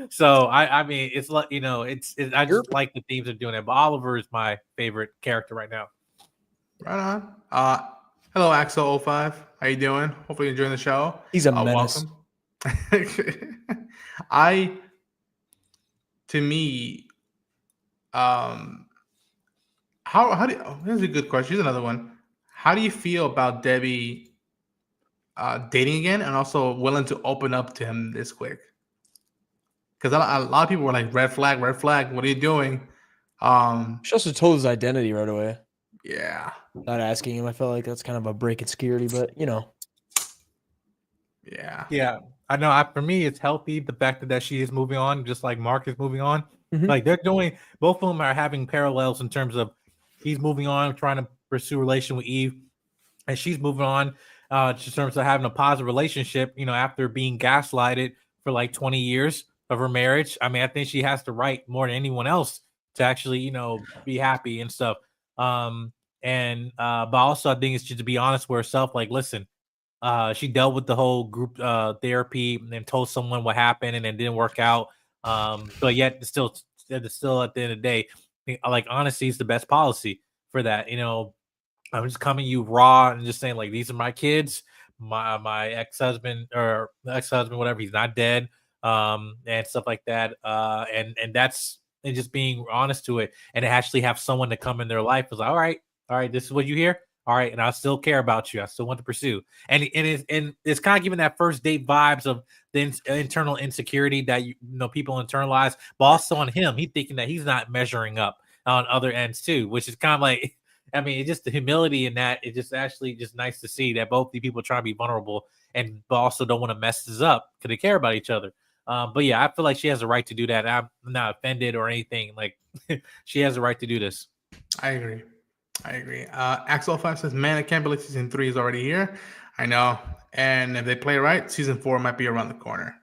so I mean, it's like, I just like the themes of doing it. But Oliver is my favorite character right now. right on. Hello, Axel05. How you doing? Hopefully you're enjoying the show. He's a menace. Welcome. To me, how do here's a good question. Here's another one. How do you feel about Debbie dating again, and also willing to open up to him this quick? Because a lot of people were like, red flag, red flag. What are you doing? She also told his identity right away. Yeah. Not asking him. I felt like that's kind of a break in security, but Yeah. Yeah, I know. For me, it's healthy, the fact that she is moving on, just like Mark is moving on. Mhm. Like they're doing, both of them are having parallels in terms of he's moving on, trying to pursue a relation with Eve, and she's moving on in terms of having a positive relationship. After being gaslighted for like 20 years of her marriage. I mean, I think she has the right more than anyone else to actually, be happy and stuff. But also I think it's just to be honest with herself. Like, listen, she dealt with the whole group therapy and then told someone what happened and it didn't work out. But yet it's still at the end of the day, like honesty is the best policy for that. I'm just coming you raw and just saying like, these are my kids, my ex-husband or ex-husband, whatever, he's not dead, and stuff like that. And that's, and just being honest to it, and to actually have someone to come in their life is like, all right, this is what you hear. All right, and I still care about you. I still want to pursue. And it's kind of giving that first date vibes of the internal insecurity that people internalize, but also on him, he's thinking that he's not measuring up on other ends too, which is kind of like, I mean, it's just the humility in that. It's just actually just nice to see that both the people are trying to be vulnerable and but also don't want to mess this up because they care about each other. But yeah, I feel like she has a right to do that. I'm not offended or anything. Like she has a right to do this. I agree. Axel 5 says, man, I can't believe season 3 is already here. I know. And if they play right, season 4 might be around the corner.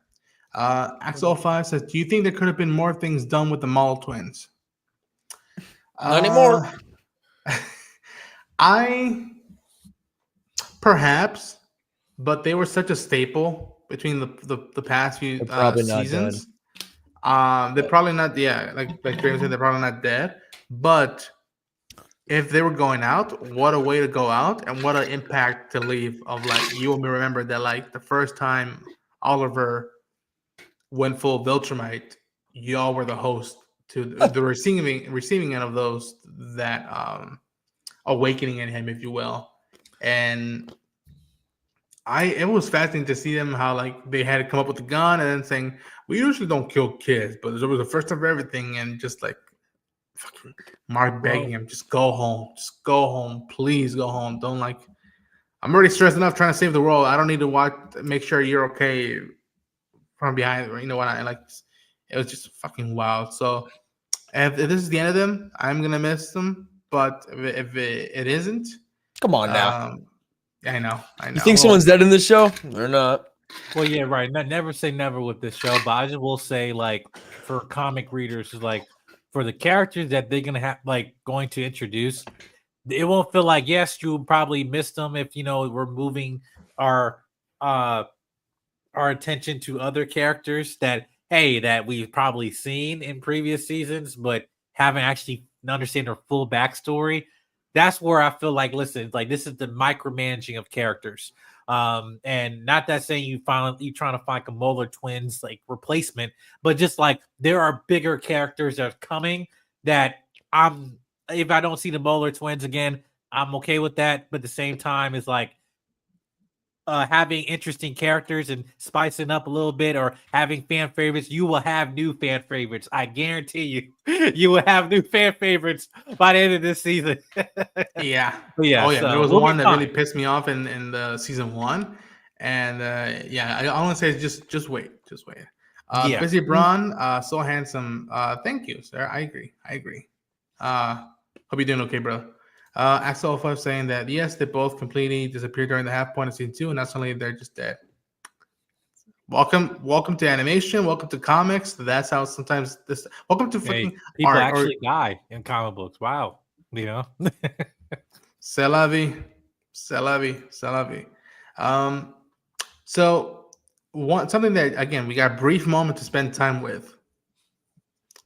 Axel 5 says, do you think there could have been more things done with the Mall twins? Not anymore. Perhaps, but they were such a staple between the past few seasons. They're probably not. Yeah, like Draven said, they're probably not dead. But if they were going out, what a way to go out, and what an impact to leave. Of like, you will remember that like the first time Oliver went full Viltrumite, y'all were the host to the receiving end of those that awakening in him, if you will. And it was fascinating to see them how like they had to come up with the gun and then saying, we usually don't kill kids, but it was the first of everything, and just like fucking Mark begging him, just go home, please go home. Don't like, I'm already stressed enough trying to save the world. I don't need to make sure you're okay from behind, you know what I like. It was just fucking wild. So if this is the end of them, I'm gonna miss them. But if it isn't, come on now. I know. You think someone's dead in this show? They're not. Well, yeah, right. Never say never with this show, but I just will say, like, for comic readers, like for the characters that they're going to introduce, it won't feel like, yes, you probably missed them if we're moving our attention to other characters that we've probably seen in previous seasons, but haven't actually understand their full backstory. That's where I feel like, listen, like this is the micromanaging of characters. And not that saying you trying to find a Molar twins like replacement, but just like there are bigger characters that are coming that if I don't see the Molar twins again, I'm okay with that. But at the same time, it's like having interesting characters and spicing up a little bit, or having fan favorites. You will have new fan favorites. I guarantee you will have new fan favorites by the end of this season. Yeah. Yeah. Oh yeah. So there was one that really pissed me off in the season 1, and I want to say just wait. Busy Braun, so handsome. Thank you, sir. I agree. Hope you're doing okay, bro. Axel 5 saying that yes, they both completely disappeared during the half point of season 2, and not suddenly they're just dead. Welcome to animation. Welcome to comics. That's how sometimes this. Welcome to fucking people actually die in comic books. Wow, C'est la vie. So something that again we got a brief moment to spend time with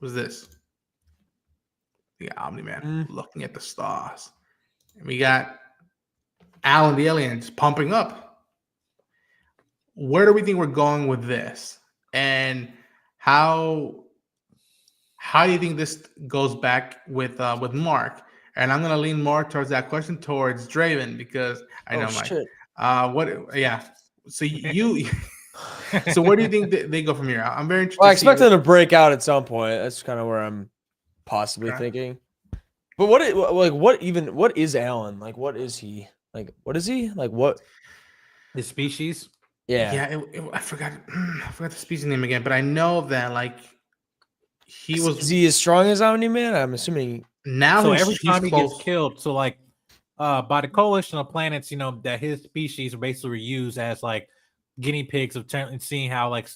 was this. We got Omni-Man looking at the stars. And we got Alan the alien just pumping up. Where do we think we're going with this? And how do you think this goes back with Mark? And I'm gonna lean more towards that question towards Draven, because I know Mike. So you so where do you think they go from here? I'm very interested. Well, I expect them to break out at some point. That's kind of where I'm possibly thinking. But what is Alan? Like, what is he? Like, what is he? Like, what? His species? Yeah. I forgot the species name again, but I know that like Is he as strong as Omni-Man? I'm assuming. Now, so every time he gets killed, so like by the coalition of planets, that his species are basically used as like guinea pigs of seeing how like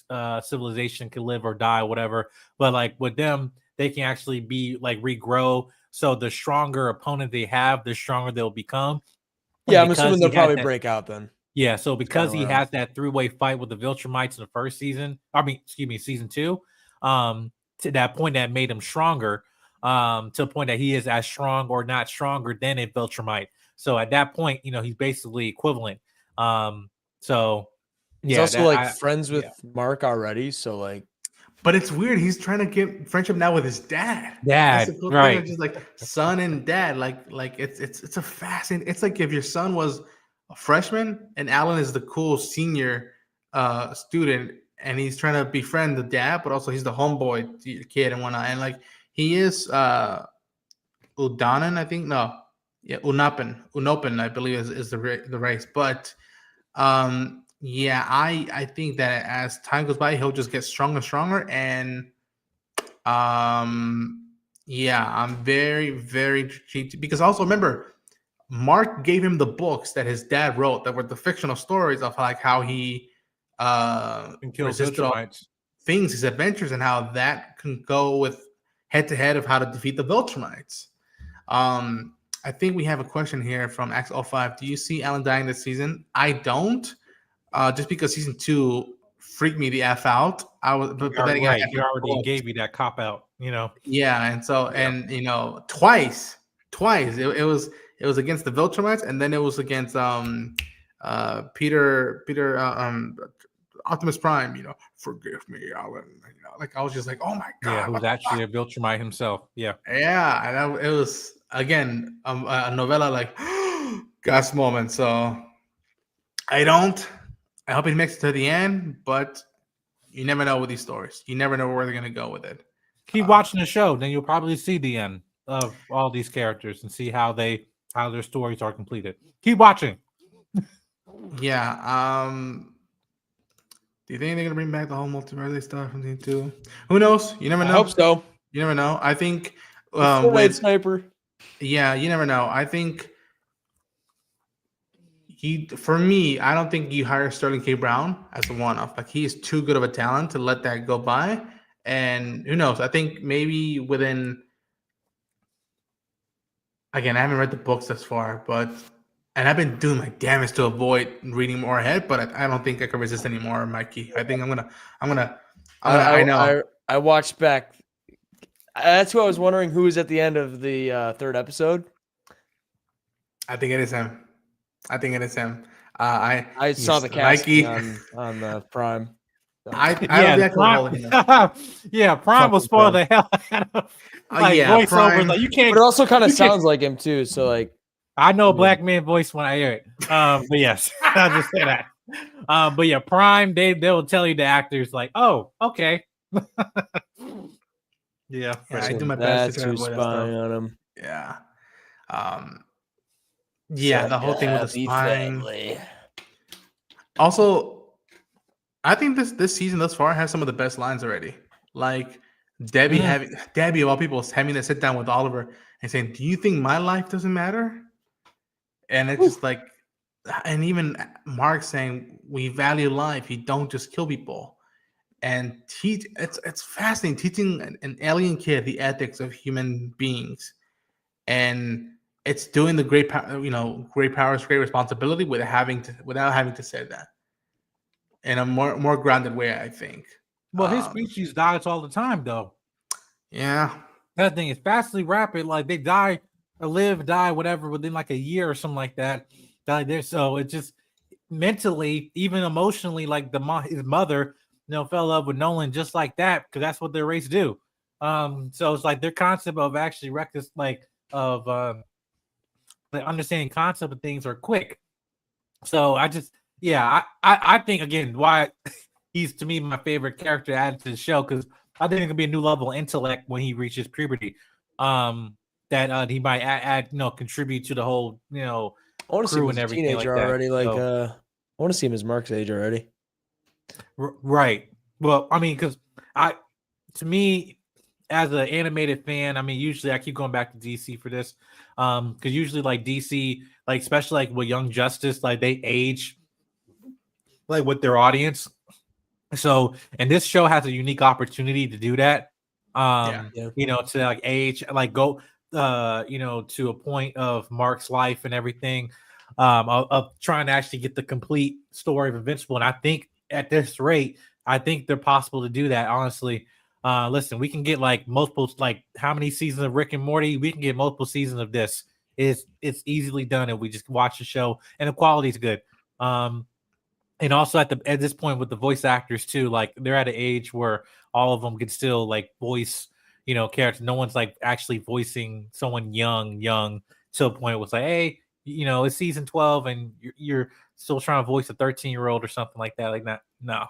civilization can live or die, whatever. But like with them, they can actually be like regrow. So the stronger opponent they have, the stronger they'll become. Yeah, I'm assuming they'll probably break out then. Yeah, so because he has that three-way fight with the Viltrumites in the first season, season 2, to that point that made him stronger, to a point that he is as strong or not stronger than a Viltrumite. So at that point, he's basically equivalent. So he's also friends with Mark already, so like. But it's weird. He's trying to get friendship now with his dad. That's the Dad, cool thing. right? It's just like son and dad. Like it's a fascinating. It's like if your son was a freshman and Alan is the cool senior student, and he's trying to befriend the dad, but also he's the homeboy kid and whatnot. And like he is Udanan, I think. No, yeah, Unopen, I believe is the race. But yeah, I think that as time goes by, he'll just get stronger and stronger. And yeah, I'm very, very intrigued because also remember, Mark gave him the books that his dad wrote that were the fictional stories of like how he And kill resisted all Viltrumites. things, his adventures, and how that can go with head to head of how to defeat the Viltrumites. I think we have a question here from X05. Do you see Alan dying this season? I don't. Just because season 2 freaked me the F out. I was, but then again, Right, he already gave you that cop out. yeah, and so and twice, it was against the Viltrumites, and then it was against Peter Optimus Prime. Forgive me, Alan. Like I was just like, oh my god, Yeah, who's actually a Viltrumite himself. Yeah. yeah, and it was again a novella like gas moment. So I don't. I hope it makes it to the end, but you never know with these stories. You never know where they're gonna go with it. Keep watching the show, then you'll probably see the end of all these characters and see how their stories are completed. Keep watching. Yeah. Do you think they're gonna bring back the whole multiverse stuff from season 2? Who knows? You never know. I hope so. You never know. I think Fortnite sniper. yeah, you never know. I think for me, I don't think you hire Sterling K. Brown as a one-off. Like he is too good of a talent to let that go by. And who knows? I think maybe within. Again, I haven't read the books thus far, and I've been doing my damnest to avoid reading more ahead. But I don't think I can resist anymore, Mikey. I think I'm gonna. I know. I watched back. That's who I was wondering who was at the end of the third episode. I think it is him. I saw the casting on the Prime. So. I don't think Prime. Yeah, Prime will spoil the hell out of voiceovers. Prime. Like you can't. But it also kind of sounds like him too. So like, I know a black man voice when I hear it. But yes, I'll just say that. But yeah, Prime, they'll tell you the actors like, oh, okay. Yeah, I do my best to who's spying on him. Yeah. Yeah, the whole thing with the spying. Family. Also, I think this season thus far has some of the best lines already. Like Debbie of all people having to sit down with Oliver and saying, "Do you think my life doesn't matter?" And it's just like, and even Mark saying, "We value life. You don't just kill people." And it's fascinating teaching an alien kid the ethics of human beings, and it's doing the great powers, great responsibility without having to say that in a more grounded way, I think. Well, his species dies all the time, though. Yeah, that thing is fastly rapid. Like they die, or live, die, whatever, within like a year or something like that. Die there, so it's just mentally, even emotionally, like his mother. Fell in love with Nolan just like that because that's what their race do. So it's like their concept of actually the understanding concept of things are quick. So I think again why he's to me my favorite character added to the show because I think it could be a new level of intellect when he reaches puberty. That he might add contribute to the whole I want to see him as a teenager already. I want to see him as Mark's age already. Right. Well, I mean, because to me, as an animated fan, I mean, usually I keep going back to DC for this, because usually like DC, like especially like with Young Justice, like they age like with their audience. So, and this show has a unique opportunity to do that. To like age, like go, to a point of Mark's life and everything, of trying to actually get the complete story of Invincible, and I think. At this rate, I think they're possible to do that. Honestly, listen, we can get like multiple, like how many seasons of Rick and Morty? We can get multiple seasons of this. It's easily done if we just watch the show and the quality is good. and also at this point with the voice actors too, like they're at an age where all of them can still like voice, characters. No one's like actually voicing someone young to a point where it's like, hey, it's season 12 and you're still trying to voice a 13-year-old or something like that. Like that, no.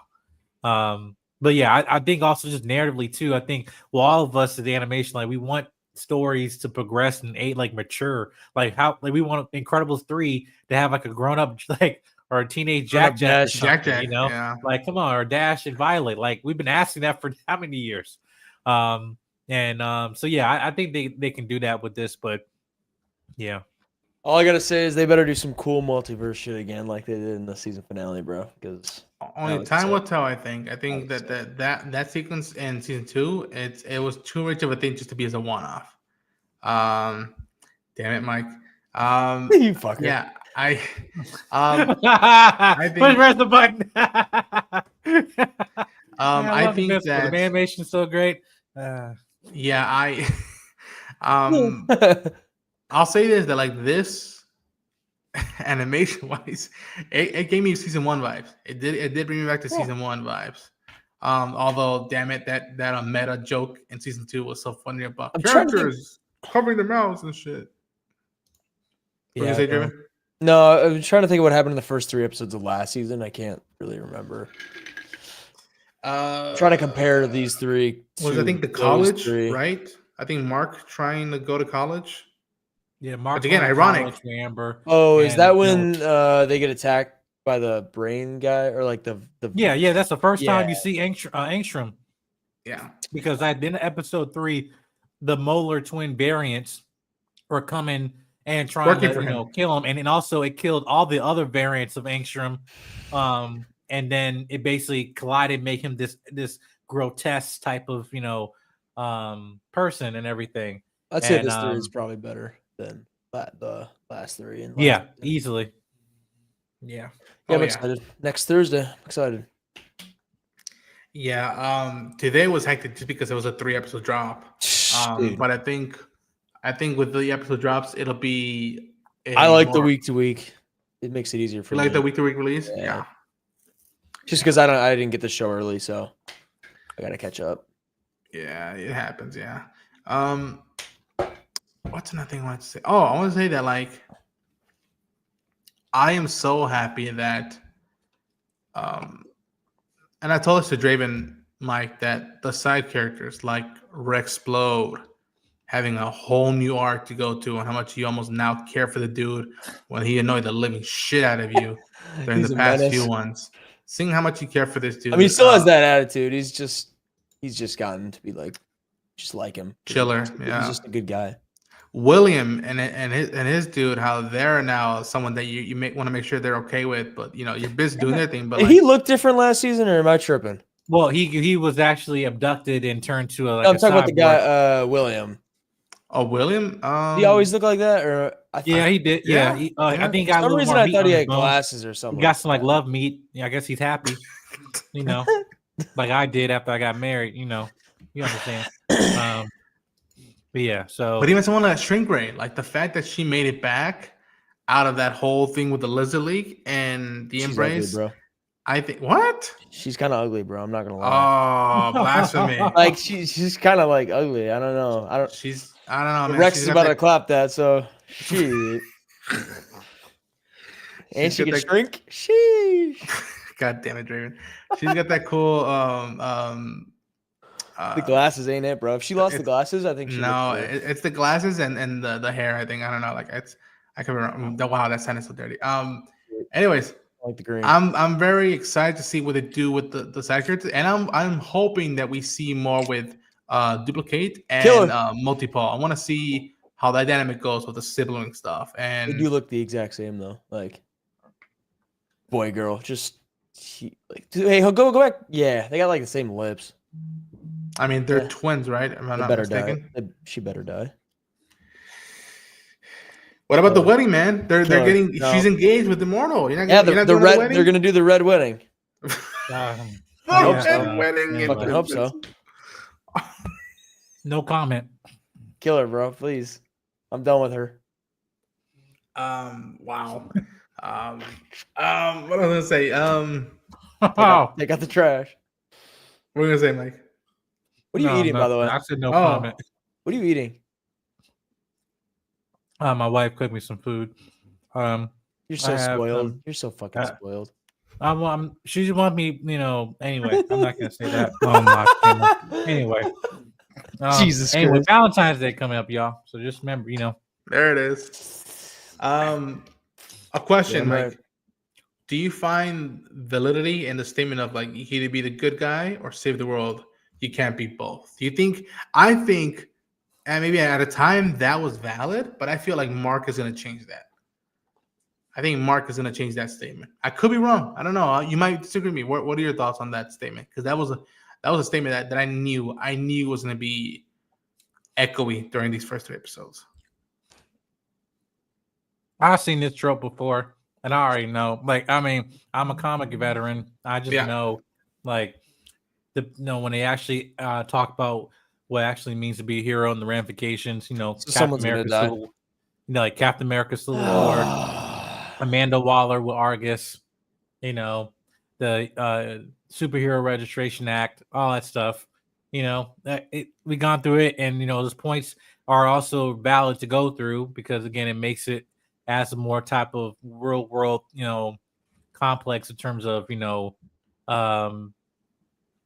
But yeah, I think also just narratively too. I think all of us as the animation, like we want stories to progress and mature. Like we want Incredibles 3 to have like a grown up like or a teenage Jack or something, Jack, yeah. Like come on, or Dash and Violet. Like we've been asking that for how many years? So yeah, I think they can do that with this, but yeah. All I gotta say is they better do some cool multiverse shit again, like they did in the season finale, bro. Because only time will tell. I think that sequence in season 2, it was too much of a thing just to be as a one-off. Damn it, Mike. You fucker. Yeah, I think press the button. I think that that the animation's so great. yeah, I'll say this, that like this animation wise, it gave me season 1 vibes. It did bring me back to season 1 vibes. Although damn it, that meta joke in season 2 was so funny about characters covering their mouths and shit. What did you say, Draven? No, I'm trying to think of what happened in the first 3 episodes of last season. I can't really remember. Trying to compare these 3. Was I think the college, right? I think Mark trying to go to college. Yeah, Mark. But again, ironic. Amber. Oh, is that when they get attacked by the brain guy or like the? Yeah. That's the first time you see Angstrom. Yeah, because in episode 3, the molar twin variants were coming and trying to kill him, and then also it killed all the other variants of Angstrom. And then it basically collided, make him this grotesque type of person and everything. I'd say this 3 is probably better than the last 3. Easily. Yeah. I'm excited. Next Thursday, I'm excited. Yeah. Today was hectic just because it was a 3-episode drop. But I think with the episode drops, it'll be. I like the week to week. It makes it easier for me. Like the week to week release. Yeah. Just because I didn't get the show early, so I gotta catch up. Yeah, it happens. Yeah. What's another thing I want to say? Oh, I want to say that I am so happy that and I told this to Draven, Mike, that the side characters like Rexplode having a whole new arc to go to, and how much you almost now care for the dude when he annoyed the living shit out of you during the past few ones. Seeing how much you care for this dude. I mean, he still has that attitude. He's just gotten to be just like him. Chiller. He's just a good guy. William and his dude, how they're now someone that you may want to make sure they're okay with, but you're busy doing their thing. But he looked different last season, or am I tripping? Well, he was actually abducted and turned to I'm talking about the guy, William. Oh, William. He always looked like that, or he did. Yeah, I think for some reason I thought he had glasses or something. He got some love meat. Yeah, I guess he's happy. Like I did after I got married. You understand. But yeah, but even someone like Shrink Ray, like the fact that she made it back out of that whole thing with the Lizard League and the Embrace, ugly, bro. I think what? She's kind of ugly, bro. I'm not gonna lie. Oh, blasphemy! Like she's kind of ugly. I don't know. I don't know. Man. Rex is about to clap that, so she and she can shrink. God damn it, Draven. She's got that cool the glasses ain't it, bro. If she lost the glasses, I think she it's the glasses and the hair. I think I don't know. Like I can remember. Wow, that sounded so dirty. Anyways, I like the green. I'm very excited to see what they do with the side characters, and I'm hoping that we see more with Duplicate and Multipole. I want to see how that dynamic goes with the sibling stuff. And they do look the exact same though, like boy girl. Just hey, go back. Yeah, they got the same lips. I mean, they're twins, right? Am I not mistaken? She better die. What about the wedding, man? They're getting. No. She's engaged with Immortal. You're not the red. Wedding? They're gonna do the red wedding. Wedding. Fucking hope so. No comment. Kill her, bro. Please. I'm done with her. Wow. What was I gonna say? Oh, Take out the trash. What are you gonna say, Mike? What are you no, eating, by the way? I said no Oh. comment. What are you eating? My wife cooked me some food. You're so I have, spoiled. You're so fucking spoiled. she just want me, anyway, I'm not gonna say that on my camera. Anyway. Jesus Anyway, Christ. Valentine's Day coming up, y'all. So just remember, There it is. A question, Damn Mike. right. Do you find validity in the statement of like you either be the good guy or save the world? You can't be both. Do you think? I think, and maybe at a time that was valid, but I feel like Mark is going to change that. I think Mark is going to change that statement. I could be wrong. I don't know. You might disagree with me. What are your thoughts on that statement? Because that was a statement that I knew was going to be echoey during these first 3 episodes. I've seen this trope before, and I already know. Like, I mean, I'm a comic veteran. I just know, like, when they actually talk about what actually means to be a hero and the ramifications. Captain America Civil, like Captain America Civil War, Amanda Waller with Argus, the Superhero Registration Act, all that stuff. We gone through it, and those points are also valid to go through because again, it makes it as a more type of real world, complex in terms of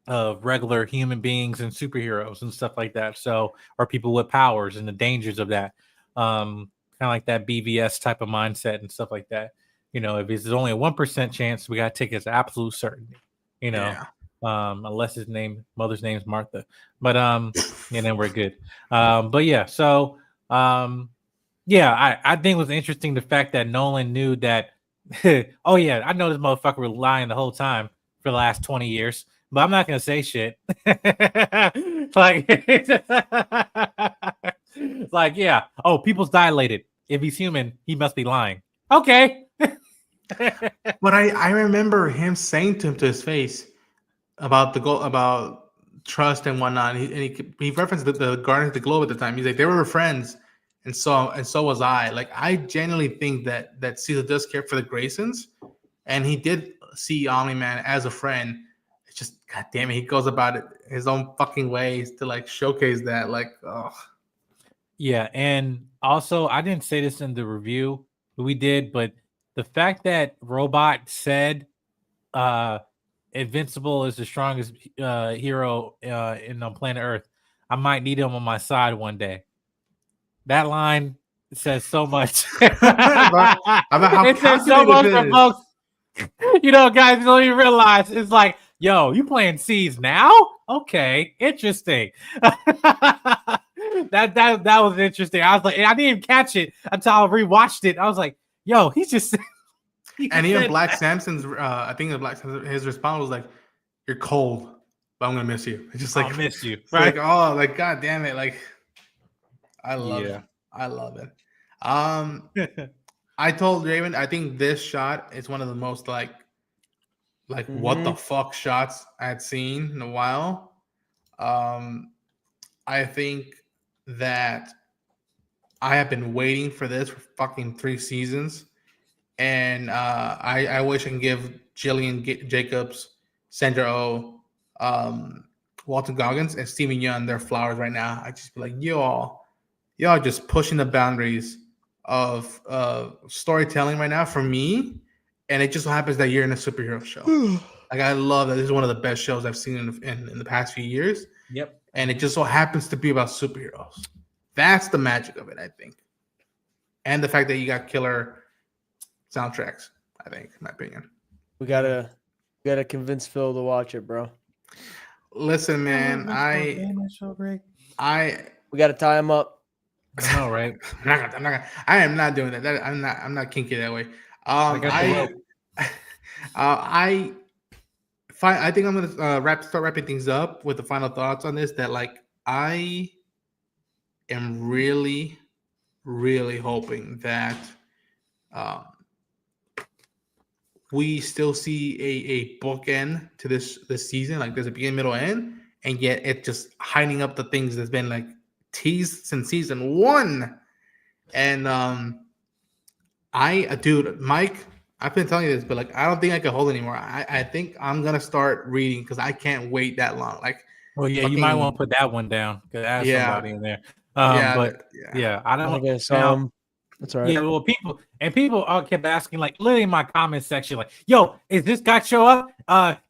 of regular human beings and superheroes and stuff like that. So, or people with powers and the dangers of that, kind of like that BVS type of mindset and stuff like that. If it's only a 1% chance, we got to take it as absolute certainty. Unless his mother's name is Martha, but and then we're good. But yeah, so yeah, I think it was interesting the fact that Nolan knew that. Oh yeah, I know this motherfucker was lying the whole time for the last 20 years, but I'm not gonna say shit. Like, like, yeah. Oh, people's dilated. If he's human, he must be lying. Okay. But I remember him saying to his face about the goal, about trust and whatnot. He referenced the Guardians of the Globe at the time. He's like, they were friends, and so was I. Like, I genuinely think that Caesar does care for the Graysons, and he did see Omin-Man as a friend. It's just, god damn it, he goes about it his own fucking ways to like showcase that. Like, oh. Yeah, and also I didn't say this in the review, but we did, but the fact that Robot said Invincible is the strongest hero on planet Earth, I might need him on my side one day. That line says so much. about how it says so much for folks. Guys don't even realize it's like, yo, you playing Seas now? Okay, interesting. That was interesting. I was like, I didn't even catch it until I rewatched it. I was like, yo, he's just. And even Black Samson's, I think his response was like, "You're cold, but I'm gonna miss you." It's just like, I'll miss you, right? Like, oh, like, god damn it, like, I love Yeah. it. I love it. I told Raven, I think this shot is one of the most like what the fuck shots I had seen in a while. I think that I have been waiting for this for fucking 3 seasons. And I wish I can give Jillian Jacobs, Sandra Oh, Walton Goggins, and Steven Yeun their flowers right now. I just be like, y'all just pushing the boundaries of storytelling right now for me. And it just so happens that you're in a superhero show. Like, I love that. This is one of the best shows I've seen in the past few years. Yep. And it just so happens to be about superheroes. That's the magic of it, I think. And the fact that you got killer soundtracks, I think, in my opinion. We gotta convince Phil to watch it, bro. Listen, man, we gotta tie him up. I know, right? I am not doing that. I'm not kinky that way. I think I'm gonna start wrapping things up with the final thoughts on this. That, like, I am really, really hoping that we still see a bookend to this season. Like, there's a beginning, middle, end, and yet it just hiding up the things that's been like teased since season 1. And dude, Mike, I've been telling you this, but like I don't think I can hold anymore. I think I'm gonna start reading because I can't wait that long. Like Well, yeah, you might want to fucking put that one down because I have yeah, somebody in there. yeah, But yeah. yeah, I I don't think I saw now. him. That's all right. Yeah, well, people all kept asking, like, literally in my comment section, like, "Yo, is this guy show up?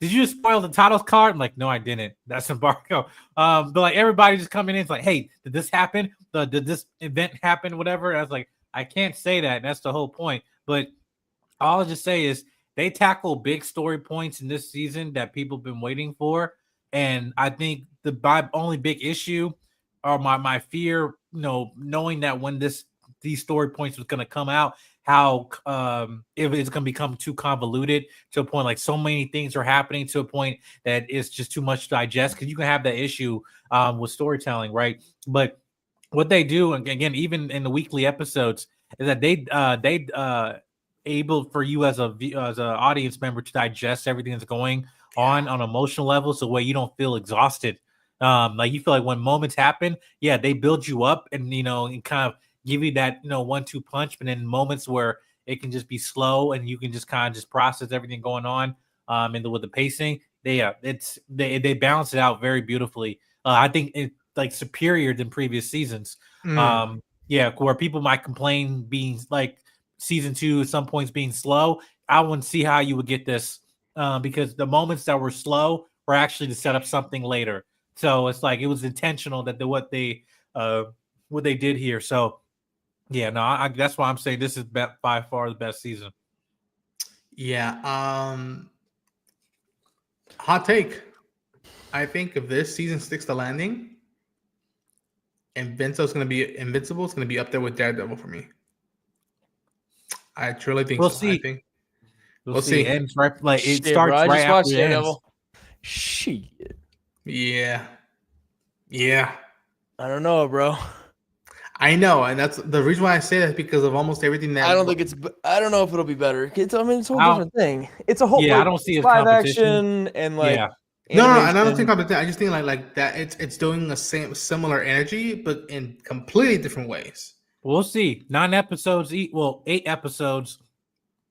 Did you just spoil the titles card?" I'm like, "No, I didn't. That's embargo." But like everybody just coming in, it's like, "Hey, did this happen? Did this event happen? Whatever." I was like, I can't say that. And that's the whole point. But all I'll just say is they tackle big story points in this season that people have been waiting for. And I think the only big issue or my fear, knowing that when these story points was going to come out, how if it's going to become too convoluted to a point like so many things are happening to a point that it's just too much to digest, because you can have that issue with storytelling, right? But what they do, and again, even in the weekly episodes, is that they able for you as as an audience member to digest everything that's going on emotional level, so where you don't feel exhausted. Like you feel like when moments happen, yeah, they build you up and and kind of give you that 1-2 punch, but then moments where it can just be slow and you can just kind of just process everything going on. And with the pacing, they balance it out very beautifully. I think it like superior than previous seasons. Mm. Yeah, where people might complain being like season 2 at some points being slow. I wouldn't see how you would get this because the moments that were slow were actually to set up something later. So it's like it was intentional that what they did here. So yeah, no, that's why I'm saying this is by far the best season. Yeah. Hot take. I think if this season sticks the landing, Invincible is gonna be up there with Daredevil for me. I truly think We'll so. I see. think We'll we'll see. see. Ends right like it Shit, bro. starts I right just after watched it ends. Daredevil. Shit. Yeah. Yeah. I don't know, bro. I know, and that's the reason why I say that, because of almost everything that I don't think I don't know if it'll be better. It's a whole I'll- different thing. It's a whole Yeah, I don't see it as live competition. action and like Yeah. No, animation. and I don't think competition. I just think like that it's doing the similar energy, but in completely different ways. We'll see. 9 episodes, 8 episodes,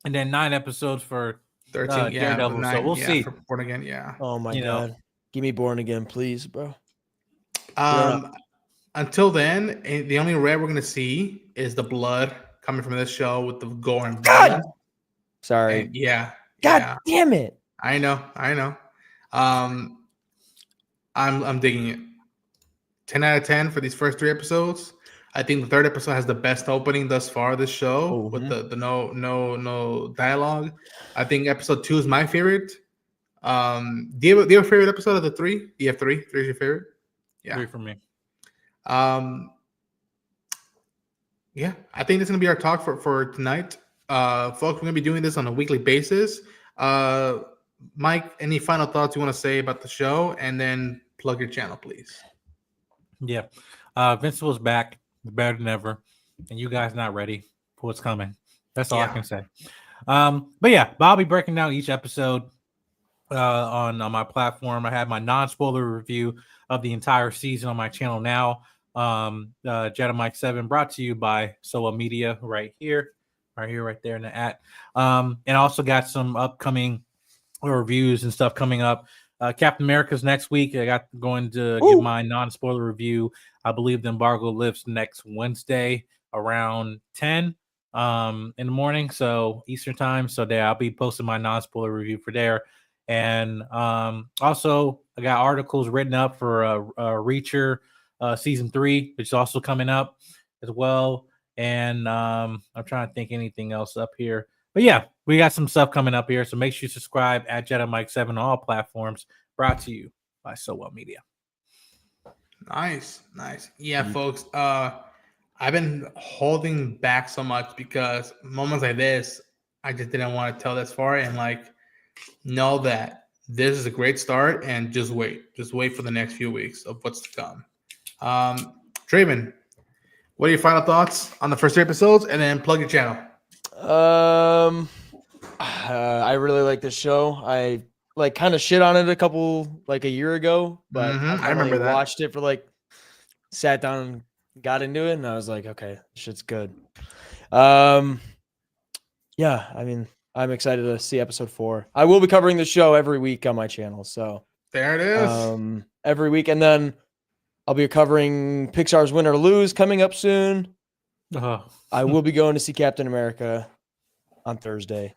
and then 9 episodes for 13, yeah, Daredevil. So 9, we'll yeah, see. for Born Again, yeah. Oh my You know. god. Give me Born Again, please, bro. Until then, the only red we're gonna see is the blood coming from this show with the gore and violence. Sorry. And yeah, God damn it. I know. I'm digging it. 10 out of 10 for these first 3 episodes. I think the third episode has the best opening thus far this show with the no dialogue. I think episode 2 is my favorite. Do you have a favorite episode of the 3? Do you have 3? 3 is your favorite? Yeah. 3 for me. Yeah, I think that's gonna be our talk for tonight. Folks, we're gonna be doing this on a weekly basis. Mike, any final thoughts you want to say about the show, and then plug your channel, please? Yeah. Invincible's back better than ever, and you guys not ready for what's coming. That's all I can say. But yeah, I'll be breaking down each episode on my platform. I have my non-spoiler review of the entire season on my channel now. Jedi Mike 7 brought to you by Soa Media right here, right there in the at. And also got some upcoming reviews and stuff coming up. Captain America's next week. I got going to give my non-spoiler review. I believe the embargo lifts next Wednesday around 10 in the morning, so Eastern time. So there, I'll be posting my non-spoiler review for there. And also I got articles written up for Reacher season 3, which is also coming up as well. And I'm trying to think anything else up here. But yeah, we got some stuff coming up here. So make sure you subscribe at Jedi Mike 7 on all platforms. Brought to you by So Media. Nice. Yeah, folks. I've been holding back so much because moments like this, I just didn't want to tell this far, and like know that this is a great start, and just wait for the next few weeks of what's to come. Draven, what are your final thoughts on the first 3 episodes, and then plug your channel? I really like this show. I kind of shit on it a year ago, but I remember that. Watched it for sat down and got into it, and I was like, okay, shit's good. Yeah, I mean, I'm excited to see episode 4. I will be covering the show every week on my channel. So There it is. every week. And then I'll be covering Pixar's Win or Lose coming up soon. Oh. I will be going to see Captain America on Thursday.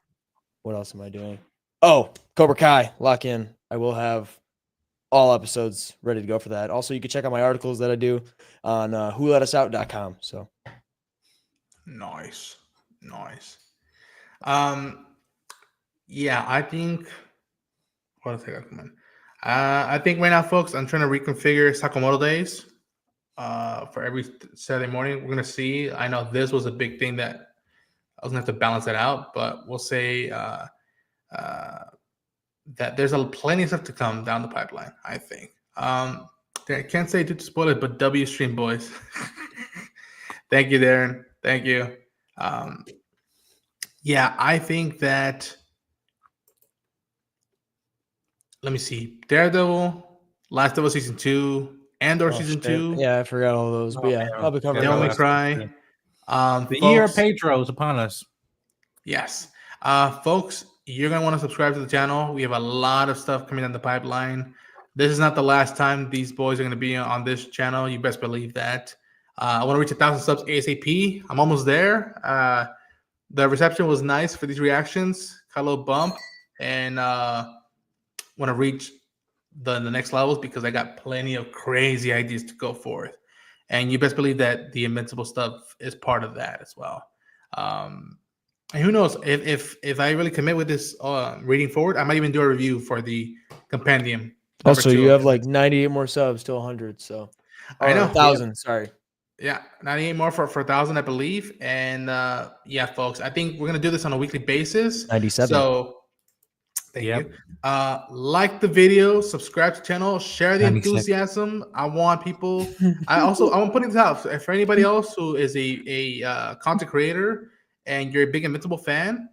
What else am I doing? Oh, Cobra Kai, lock in. I will have all episodes ready to go for that. Also, you can check out my articles that I do on wholetiusout.com. So Nice. Yeah, I think. What else I got coming? I think right now, folks, I'm trying to reconfigure Sakamoto days. For every Saturday morning, we're gonna see. I know this was a big thing that I was gonna have to balance that out, but we'll say that there's plenty of stuff to come down the pipeline. I think. I can't say to spoil it, but W stream boys. Thank you, Darren. Thank you. Yeah, I think that. Let me see. Daredevil, Last Devil season 2, Andor season 2. Yeah, I forgot all those. But yeah, I'll be covering Devil May those. Cry. The year of Folks, Pedro is upon us. yes. Folks, you're going to want to subscribe to the channel. We have a lot of stuff coming down the pipeline. This is not the last time these boys are going to be on this channel. You best believe that. I want to reach 1,000 subs ASAP. I'm almost there. The reception was nice for these reactions. Got a little bump. And want to reach the next levels because I got plenty of crazy ideas to go forth. And you best believe that the Invincible stuff is part of that as well. And who knows if I really commit with this reading forward, I might even do a review for the compendium. Also, you have like 98 more subs to 100. So I know 1,000. Sorry. Yeah, 98 more for 1,000, I believe. And yeah, folks, I think we're gonna do this on a weekly basis. 97. So thank you. Like the video, subscribe to the channel, share the 96. enthusiasm. I want people. I'm putting this out for anybody else who is a content creator and you're a big Invincible fan.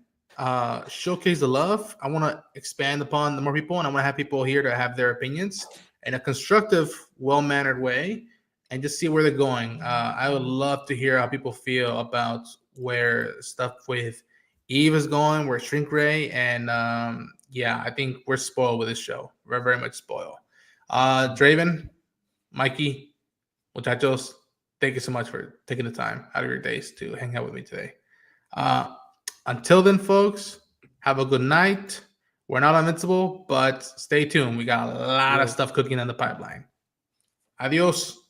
Showcase the love. I want to expand upon the more people, and I want to have people here to have their opinions in a constructive, well-mannered way, and just see where they're going. I would love to hear how people feel about where stuff with Eve is going, where Shrink Ray, and yeah, I think we're spoiled with this show. We're very much spoiled. Draven, Mikey, muchachos, thank you so much for taking the time out of your days to hang out with me today. Until then, folks, have a good night. We're not invincible, but stay tuned. We got a lot of stuff cooking in the pipeline. Adios.